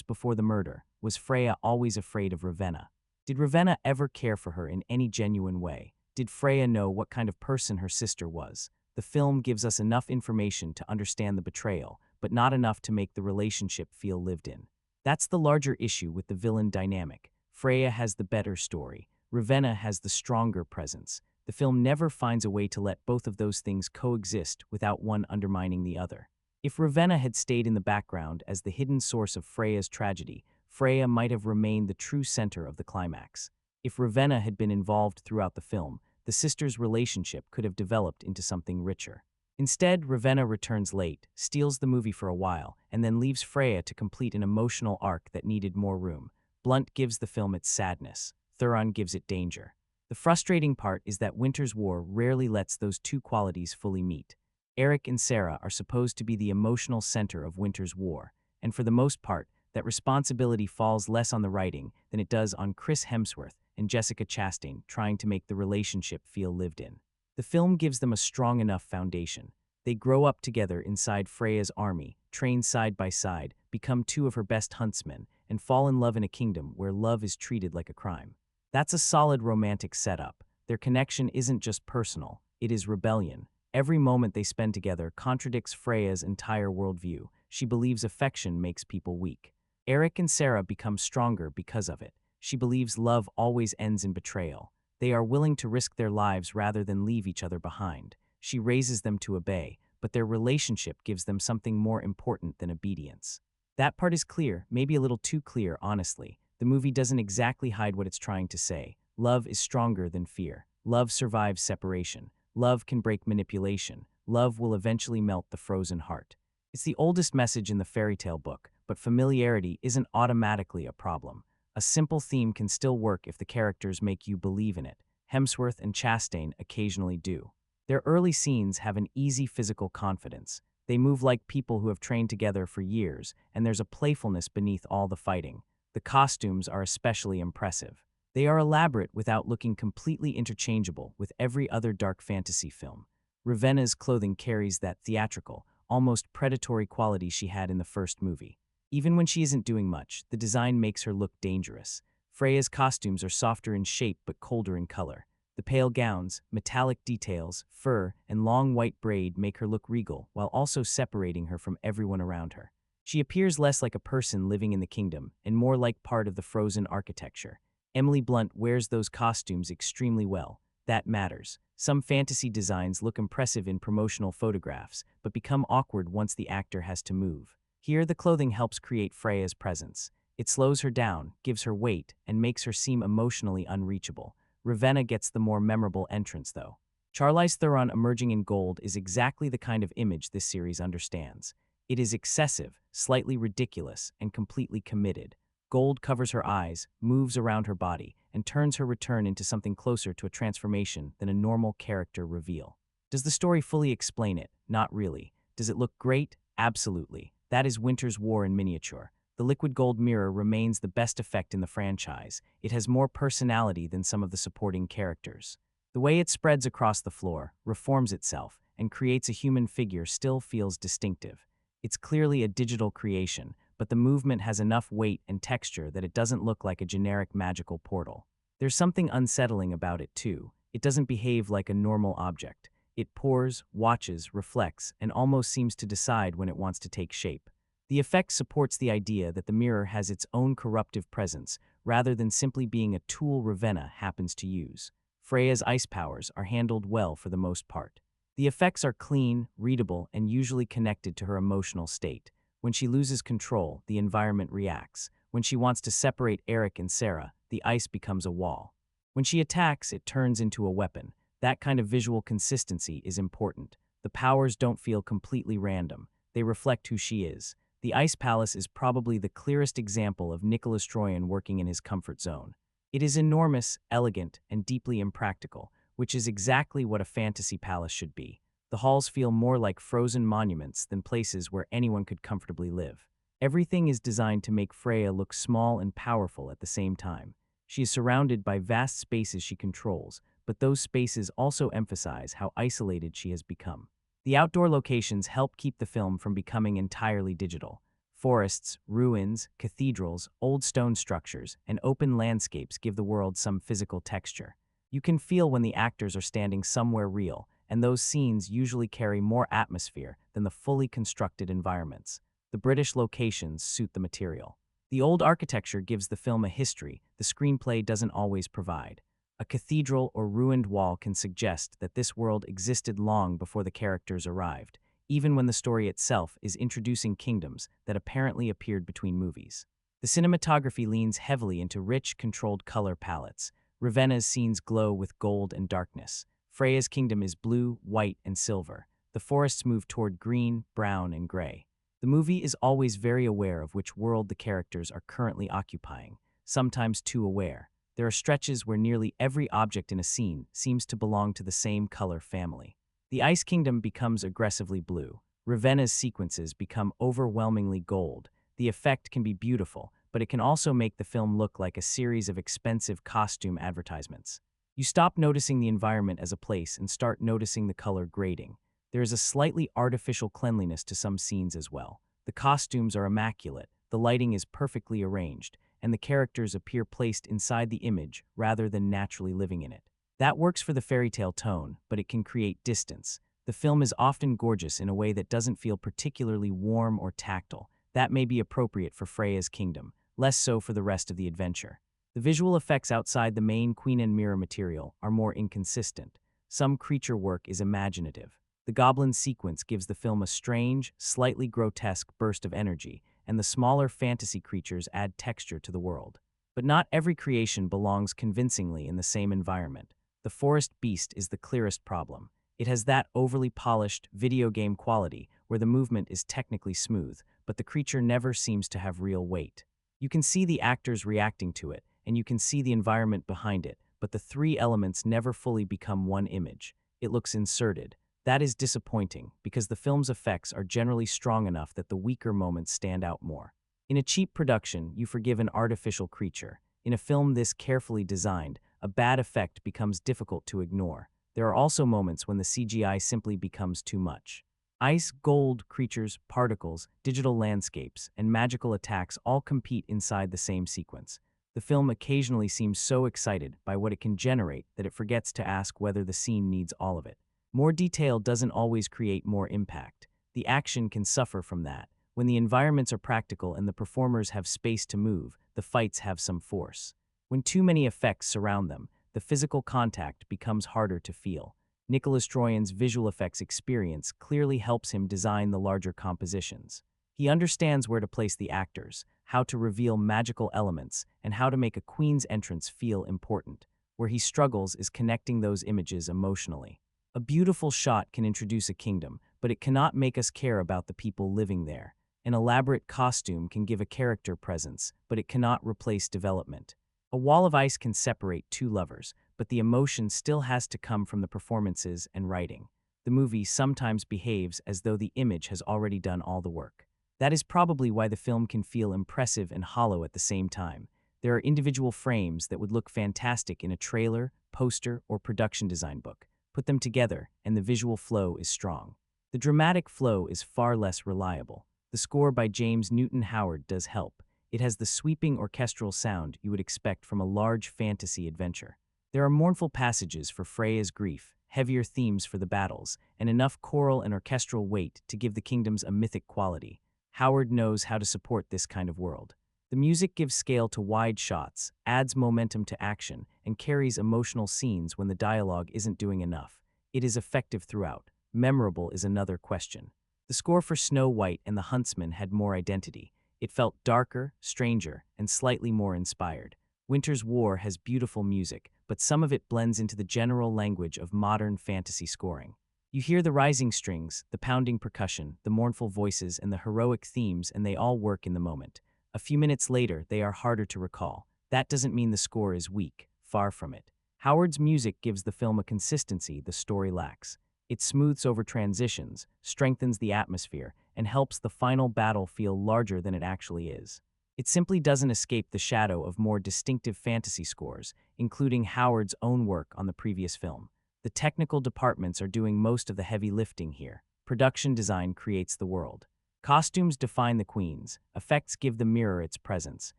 A: before the murder? Was Freya always afraid of Ravenna? Did Ravenna ever care for her in any genuine way? Did Freya know what kind of person her sister was? The film gives us enough information to understand the betrayal, but not enough to make the relationship feel lived in. That's the larger issue with the villain dynamic. Freya has the better story. Ravenna has the stronger presence. The film never finds a way to let both of those things coexist without one undermining the other. If Ravenna had stayed in the background as the hidden source of Freya's tragedy, Freya might have remained the true center of the climax. If Ravenna had been involved throughout the film, the sisters' relationship could have developed into something richer. Instead, Ravenna returns late, steals the movie for a while, and then leaves Freya to complete an emotional arc that needed more room. Blunt gives the film its sadness. Theron gives it danger. The frustrating part is that Winter's War rarely lets those two qualities fully meet. Eric and Sarah are supposed to be the emotional center of Winter's War, and for the most part, that responsibility falls less on the writing than it does on Chris Hemsworth and Jessica Chastain trying to make the relationship feel lived in. The film gives them a strong enough foundation. They grow up together inside Freya's army, train side by side, become two of her best huntsmen, and fall in love in a kingdom where love is treated like a crime. That's a solid romantic setup. Their connection isn't just personal, it is rebellion. Every moment they spend together contradicts Freya's entire worldview. She believes affection makes people weak. Eric and Sarah become stronger because of it. She believes love always ends in betrayal. They are willing to risk their lives rather than leave each other behind. She raises them to obey, but their relationship gives them something more important than obedience. That part is clear, maybe a little too clear, honestly. The movie doesn't exactly hide what it's trying to say. Love is stronger than fear. Love survives separation. Love can break manipulation. Love will eventually melt the frozen heart. It's the oldest message in the fairy tale book, but familiarity isn't automatically a problem. A simple theme can still work if the characters make you believe in it. Hemsworth and Chastain occasionally do. Their early scenes have an easy physical confidence. They move like people who have trained together for years, and there's a playfulness beneath all the fighting. The costumes are especially impressive. They are elaborate without looking completely interchangeable with every other dark fantasy film. Ravenna's clothing carries that theatrical, almost predatory quality she had in the first movie. Even when she isn't doing much, the design makes her look dangerous. Freya's costumes are softer in shape but colder in color. The pale gowns, metallic details, fur, and long white braid make her look regal while also separating her from everyone around her. She appears less like a person living in the kingdom and more like part of the frozen architecture. Emily Blunt wears those costumes extremely well. That matters. Some fantasy designs look impressive in promotional photographs, but become awkward once the actor has to move. Here, the clothing helps create Freya's presence. It slows her down, gives her weight, and makes her seem emotionally unreachable. Ravenna gets the more memorable entrance, though. Charlize Theron emerging in gold is exactly the kind of image this series understands. It is excessive, slightly ridiculous, and completely committed. Gold covers her eyes, moves around her body, and turns her return into something closer to a transformation than a normal character reveal. Does the story fully explain it? Not really. Does it look great? Absolutely. That is Winter's War in miniature. The liquid gold mirror remains the best effect in the franchise. It has more personality than some of the supporting characters. The way it spreads across the floor, reforms itself, and creates a human figure still feels distinctive. It's clearly a digital creation, but the movement has enough weight and texture that it doesn't look like a generic magical portal. There's something unsettling about it too. It doesn't behave like a normal object. It pours, watches, reflects, and almost seems to decide when it wants to take shape. The effect supports the idea that the mirror has its own corruptive presence, rather than simply being a tool Ravenna happens to use. Freya's ice powers are handled well for the most part. The effects are clean, readable, and usually connected to her emotional state. When she loses control, the environment reacts. When she wants to separate Eric and Sarah, the ice becomes a wall. When she attacks, it turns into a weapon. That kind of visual consistency is important. The powers don't feel completely random. They reflect who she is. The Ice Palace is probably the clearest example of Nicholas Troyan working in his comfort zone. It is enormous, elegant, and deeply impractical, which is exactly what a fantasy palace should be. The halls feel more like frozen monuments than places where anyone could comfortably live. Everything is designed to make Freya look small and powerful at the same time. She is surrounded by vast spaces she controls, but those spaces also emphasize how isolated she has become. The outdoor locations help keep the film from becoming entirely digital. Forests, ruins, cathedrals, old stone structures, and open landscapes give the world some physical texture. You can feel when the actors are standing somewhere real, and those scenes usually carry more atmosphere than the fully constructed environments. The British locations suit the material. The old architecture gives the film a history the screenplay doesn't always provide. A cathedral or ruined wall can suggest that this world existed long before the characters arrived, even when the story itself is introducing kingdoms that apparently appeared between movies. The cinematography leans heavily into rich, controlled color palettes. Ravenna's scenes glow with gold and darkness. Freya's kingdom is blue, white, and silver. The forests move toward green, brown, and gray. The movie is always very aware of which world the characters are currently occupying, sometimes too aware. There are stretches where nearly every object in a scene seems to belong to the same color family. The Ice Kingdom becomes aggressively blue. Ravenna's sequences become overwhelmingly gold. The effect can be beautiful, but it can also make the film look like a series of expensive costume advertisements. You stop noticing the environment as a place and start noticing the color grading. There is a slightly artificial cleanliness to some scenes as well. The costumes are immaculate, the lighting is perfectly arranged, and the characters appear placed inside the image rather than naturally living in it. That works for the fairy tale tone, but it can create distance. The film is often gorgeous in a way that doesn't feel particularly warm or tactile. That may be appropriate for Freya's kingdom, less so for the rest of the adventure. The visual effects outside the main Queen and Mirror material are more inconsistent. Some creature work is imaginative. The goblin sequence gives the film a strange, slightly grotesque burst of energy, and the smaller fantasy creatures add texture to the world. But not every creation belongs convincingly in the same environment. The forest beast is the clearest problem. It has that overly polished, video game quality where the movement is technically smooth, but the creature never seems to have real weight. You can see the actors reacting to it, and you can see the environment behind it, but the three elements never fully become one image. It looks inserted. That is disappointing, because the film's effects are generally strong enough that the weaker moments stand out more. In a cheap production, you forgive an artificial creature. In a film this carefully designed, a bad effect becomes difficult to ignore. There are also moments when the CGI simply becomes too much. Ice, gold, creatures, particles, digital landscapes, and magical attacks all compete inside the same sequence. The film occasionally seems so excited by what it can generate that it forgets to ask whether the scene needs all of it. More detail doesn't always create more impact. The action can suffer from that. When the environments are practical and the performers have space to move, the fights have some force. When too many effects surround them, the physical contact becomes harder to feel. Nicholas Troyan's visual effects experience clearly helps him design the larger compositions. He understands where to place the actors, how to reveal magical elements, and how to make a queen's entrance feel important. Where he struggles is connecting those images emotionally. A beautiful shot can introduce a kingdom, but it cannot make us care about the people living there. An elaborate costume can give a character presence, but it cannot replace development. A wall of ice can separate two lovers, but the emotion still has to come from the performances and writing. The movie sometimes behaves as though the image has already done all the work. That is probably why the film can feel impressive and hollow at the same time. There are individual frames that would look fantastic in a trailer, poster, or production design book. Put them together, and the visual flow is strong. The dramatic flow is far less reliable. The score by James Newton Howard does help. It has the sweeping orchestral sound you would expect from a large fantasy adventure. There are mournful passages for Freya's grief, heavier themes for the battles, and enough choral and orchestral weight to give the kingdoms a mythic quality. Howard knows how to support this kind of world. The music gives scale to wide shots, adds momentum to action, and carries emotional scenes when the dialogue isn't doing enough. It is effective throughout. Memorable is another question. The score for Snow White and the Huntsman had more identity. It felt darker, stranger, and slightly more inspired. Winter's War has beautiful music, but some of it blends into the general language of modern fantasy scoring. You hear the rising strings, the pounding percussion, the mournful voices, and the heroic themes, and they all work in the moment. A few minutes later, they are harder to recall. That doesn't mean the score is weak, far from it. Howard's music gives the film a consistency the story lacks. It smooths over transitions, strengthens the atmosphere, and helps the final battle feel larger than it actually is. It simply doesn't escape the shadow of more distinctive fantasy scores, including Howard's own work on the previous film. The technical departments are doing most of the heavy lifting here. Production design creates the world. Costumes define the queens, effects give the mirror its presence,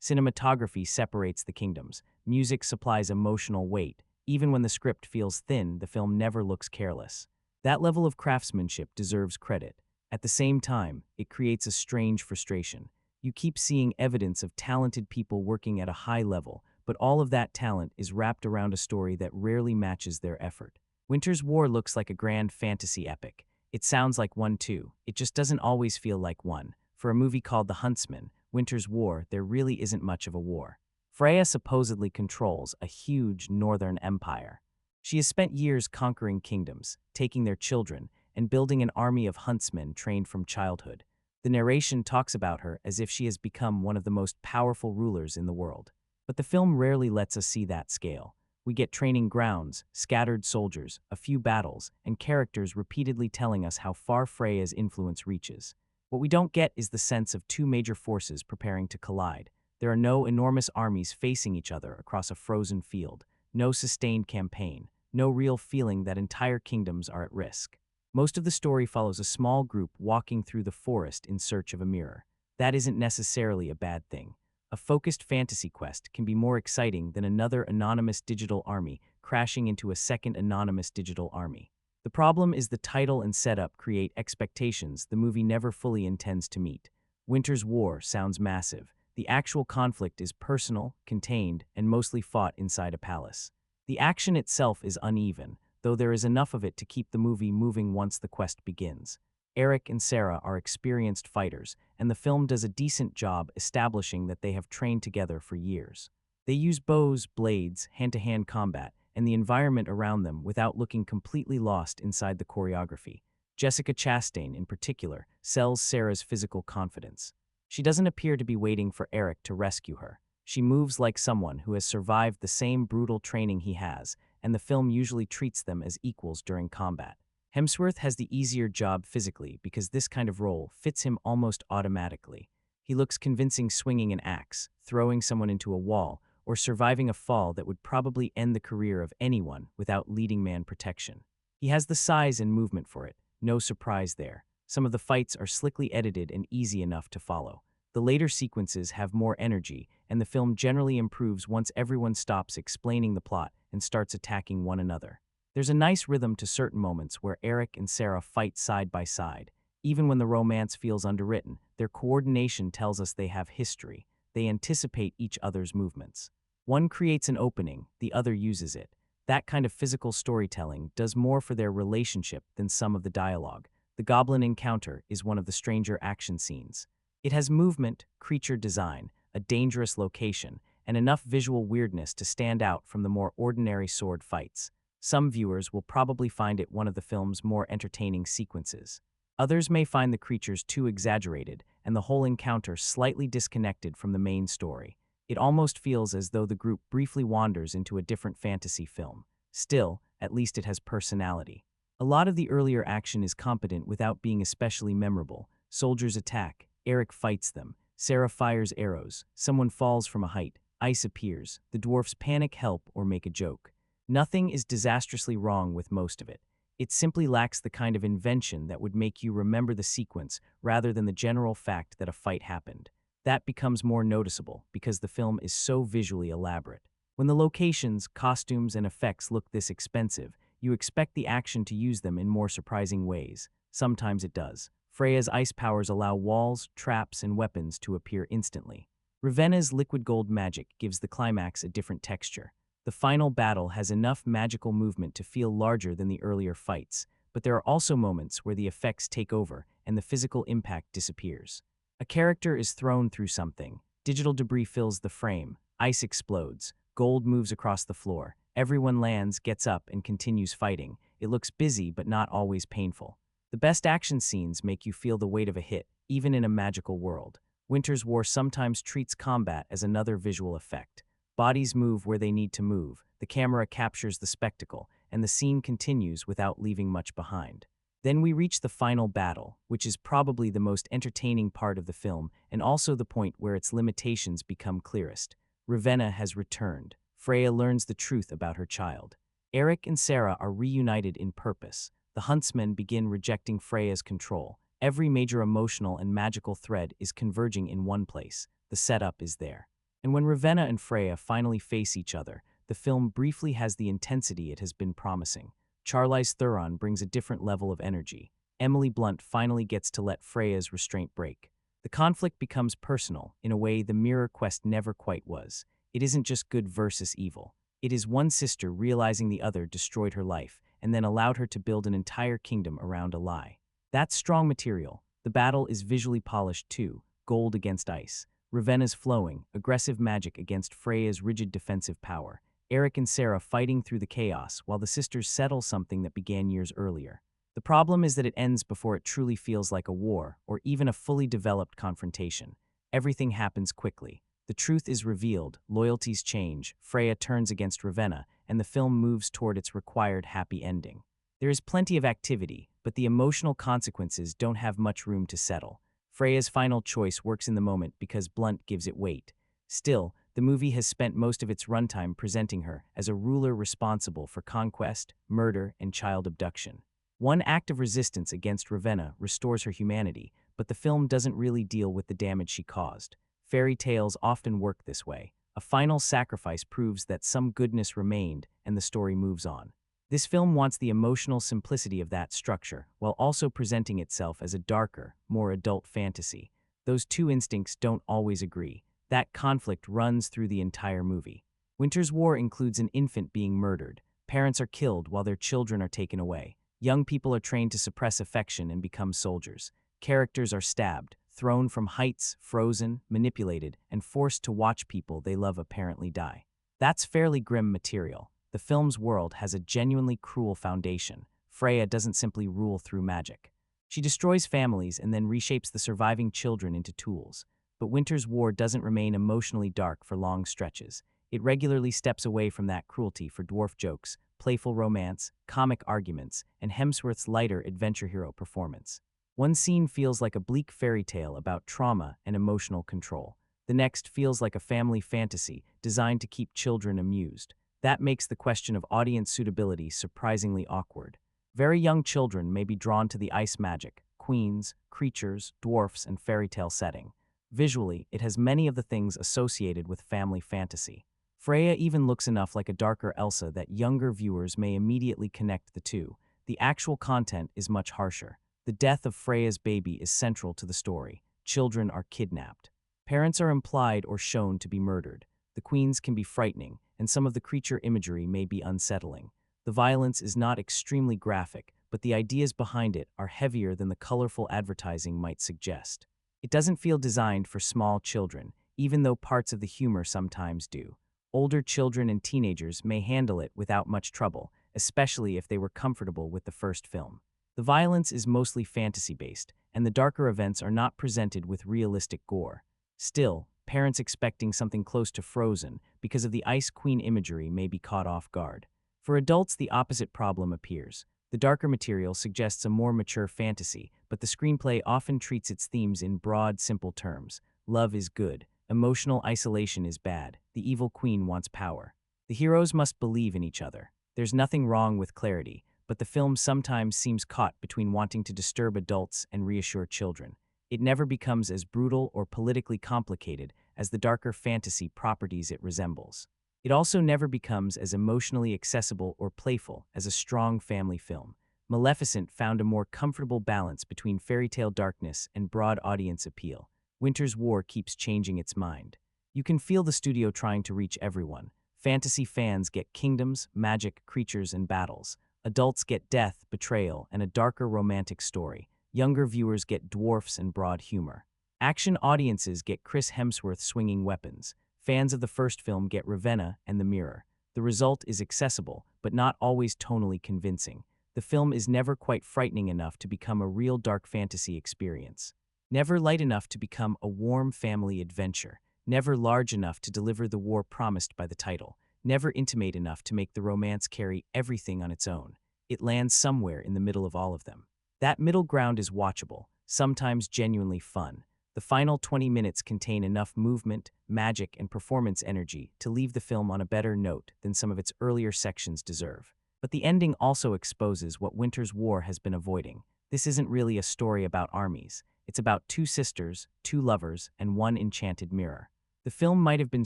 A: cinematography separates the kingdoms, music supplies emotional weight. Even when the script feels thin, the film never looks careless. That level of craftsmanship deserves credit. At the same time, it creates a strange frustration. You keep seeing evidence of talented people working at a high level, but all of that talent is wrapped around a story that rarely matches their effort. Winter's War looks like a grand fantasy epic. It sounds like one too. It just doesn't always feel like one. For a movie called The Huntsman, Winter's War, there really isn't much of a war. Freya supposedly controls a huge northern empire. She has spent years conquering kingdoms, taking their children, and building an army of huntsmen trained from childhood. The narration talks about her as if she has become one of the most powerful rulers in the world. But the film rarely lets us see that scale. We get training grounds, scattered soldiers, a few battles, and characters repeatedly telling us how far Freya's influence reaches. What we don't get is the sense of two major forces preparing to collide. There are no enormous armies facing each other across a frozen field, no sustained campaign, no real feeling that entire kingdoms are at risk. Most of the story follows a small group walking through the forest in search of a mirror. That isn't necessarily a bad thing. A focused fantasy quest can be more exciting than another anonymous digital army crashing into a second anonymous digital army. The problem is the title and setup create expectations the movie never fully intends to meet. Winter's War sounds massive. The actual conflict is personal, contained, and mostly fought inside a palace. The action itself is uneven, though there is enough of it to keep the movie moving once the quest begins. Eric and Sarah are experienced fighters, and the film does a decent job establishing that they have trained together for years. They use bows, blades, hand-to-hand combat, and the environment around them without looking completely lost inside the choreography. Jessica Chastain, in particular, sells Sarah's physical confidence. She doesn't appear to be waiting for Eric to rescue her. She moves like someone who has survived the same brutal training he has, and the film usually treats them as equals during combat. Hemsworth has the easier job physically because this kind of role fits him almost automatically. He looks convincing swinging an axe, throwing someone into a wall, or surviving a fall that would probably end the career of anyone without leading man protection. He has the size and movement for it, no surprise there. Some of the fights are slickly edited and easy enough to follow. The later sequences have more energy, and the film generally improves once everyone stops explaining the plot and starts attacking one another. There's a nice rhythm to certain moments where Eric and Sarah fight side by side. Even when the romance feels underwritten, their coordination tells us they have history. They anticipate each other's movements. One creates an opening, the other uses it. That kind of physical storytelling does more for their relationship than some of the dialogue. The goblin encounter is one of the stranger action scenes. It has movement, creature design, a dangerous location, and enough visual weirdness to stand out from the more ordinary sword fights. Some viewers will probably find it one of the film's more entertaining sequences. Others may find the creatures too exaggerated and the whole encounter slightly disconnected from the main story. It almost feels as though the group briefly wanders into a different fantasy film. Still, at least it has personality. A lot of the earlier action is competent without being especially memorable. Soldiers attack, Eric fights them, Sarah fires arrows, someone falls from a height, ice appears, the dwarfs panic, help, or make a joke. Nothing is disastrously wrong with most of it. It simply lacks the kind of invention that would make you remember the sequence rather than the general fact that a fight happened. That becomes more noticeable because the film is so visually elaborate. When the locations, costumes, and effects look this expensive, you expect the action to use them in more surprising ways. Sometimes it does. Freya's ice powers allow walls, traps, and weapons to appear instantly. Ravenna's liquid gold magic gives the climax a different texture. The final battle has enough magical movement to feel larger than the earlier fights, but there are also moments where the effects take over and the physical impact disappears. A character is thrown through something, digital debris fills the frame, ice explodes, gold moves across the floor, everyone lands, gets up, and continues fighting. It looks busy but not always painful. The best action scenes make you feel the weight of a hit, even in a magical world. Winter's War sometimes treats combat as another visual effect. Bodies move where they need to move, the camera captures the spectacle, and the scene continues without leaving much behind. Then we reach the final battle, which is probably the most entertaining part of the film and also the point where its limitations become clearest. Ravenna has returned. Freya learns the truth about her child. Eric and Sarah are reunited in purpose. The Huntsmen begin rejecting Freya's control. Every major emotional and magical thread is converging in one place. The setup is there. And when Ravenna and Freya finally face each other, the film briefly has the intensity it has been promising. Charlize Theron brings a different level of energy. Emily Blunt finally gets to let Freya's restraint break. The conflict becomes personal in a way the Mirror Quest never quite was. It isn't just good versus evil. It is one sister realizing the other destroyed her life and then allowed her to build an entire kingdom around a lie. That's strong material. The battle is visually polished too, gold against ice. Ravenna's flowing, aggressive magic against Freya's rigid defensive power. Eric and Sarah fighting through the chaos while the sisters settle something that began years earlier. The problem is that it ends before it truly feels like a war or even a fully developed confrontation. Everything happens quickly. The truth is revealed, loyalties change, Freya turns against Ravenna, and the film moves toward its required happy ending. There is plenty of activity, but the emotional consequences don't have much room to settle. Freya's final choice works in the moment because Blunt gives it weight. Still, the movie has spent most of its runtime presenting her as a ruler responsible for conquest, murder, and child abduction. One act of resistance against Ravenna restores her humanity, but the film doesn't really deal with the damage she caused. Fairy tales often work this way. A final sacrifice proves that some goodness remained, and the story moves on. This film wants the emotional simplicity of that structure, while also presenting itself as a darker, more adult fantasy. Those two instincts don't always agree. That conflict runs through the entire movie. Winter's War includes an infant being murdered. Parents are killed while their children are taken away. Young people are trained to suppress affection and become soldiers. Characters are stabbed, thrown from heights, frozen, manipulated, and forced to watch people they love apparently die. That's fairly grim material. The film's world has a genuinely cruel foundation. Freya doesn't simply rule through magic. She destroys families and then reshapes the surviving children into tools. But Winter's War doesn't remain emotionally dark for long stretches. It regularly steps away from that cruelty for dwarf jokes, playful romance, comic arguments, and Hemsworth's lighter adventure hero performance. One scene feels like a bleak fairy tale about trauma and emotional control. The next feels like a family fantasy designed to keep children amused. That makes the question of audience suitability surprisingly awkward. Very young children may be drawn to the ice magic, queens, creatures, dwarfs, and fairy tale setting. Visually, it has many of the things associated with family fantasy. Freya even looks enough like a darker Elsa that younger viewers may immediately connect the two. The actual content is much harsher. The death of Freya's baby is central to the story. Children are kidnapped. Parents are implied or shown to be murdered. The queens can be frightening, and some of the creature imagery may be unsettling. The violence is not extremely graphic, but the ideas behind it are heavier than the colorful advertising might suggest. It doesn't feel designed for small children, even though parts of the humor sometimes do. Older children and teenagers may handle it without much trouble, especially if they were comfortable with the first film. The violence is mostly fantasy-based, and the darker events are not presented with realistic gore. Still, parents expecting something close to Frozen because of the Ice Queen imagery may be caught off guard. For adults, the opposite problem appears. The darker material suggests a more mature fantasy, but the screenplay often treats its themes in broad, simple terms. Love is good. Emotional isolation is bad. The evil queen wants power. The heroes must believe in each other. There's nothing wrong with clarity, but the film sometimes seems caught between wanting to disturb adults and reassure children. It never becomes as brutal or politically complicated as the darker fantasy properties it resembles. It also never becomes as emotionally accessible or playful as a strong family film. Maleficent found a more comfortable balance between fairy tale darkness and broad audience appeal. Winter's War keeps changing its mind. You can feel the studio trying to reach everyone. Fantasy fans get kingdoms, magic, creatures, and battles. Adults get death, betrayal, and a darker romantic story. Younger viewers get dwarfs and broad humor. Action audiences get Chris Hemsworth swinging weapons. Fans of the first film get Ravenna and the Mirror. The result is accessible, but not always tonally convincing. The film is never quite frightening enough to become a real dark fantasy experience. Never light enough to become a warm family adventure. Never large enough to deliver the war promised by the title. Never intimate enough to make the romance carry everything on its own. It lands somewhere in the middle of all of them. That middle ground is watchable, sometimes genuinely fun. The final 20 minutes contain enough movement, magic, and performance energy to leave the film on a better note than some of its earlier sections deserve. But the ending also exposes what Winter's War has been avoiding. This isn't really a story about armies. It's about two sisters, two lovers, and one enchanted mirror. The film might have been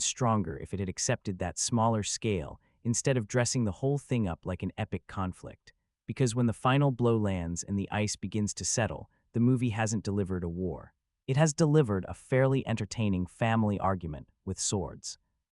A: stronger if it had accepted that smaller scale instead of dressing the whole thing up like an epic conflict. Because when the final blow lands and the ice begins to settle, the movie hasn't delivered a war. It has delivered a fairly entertaining family argument with swords.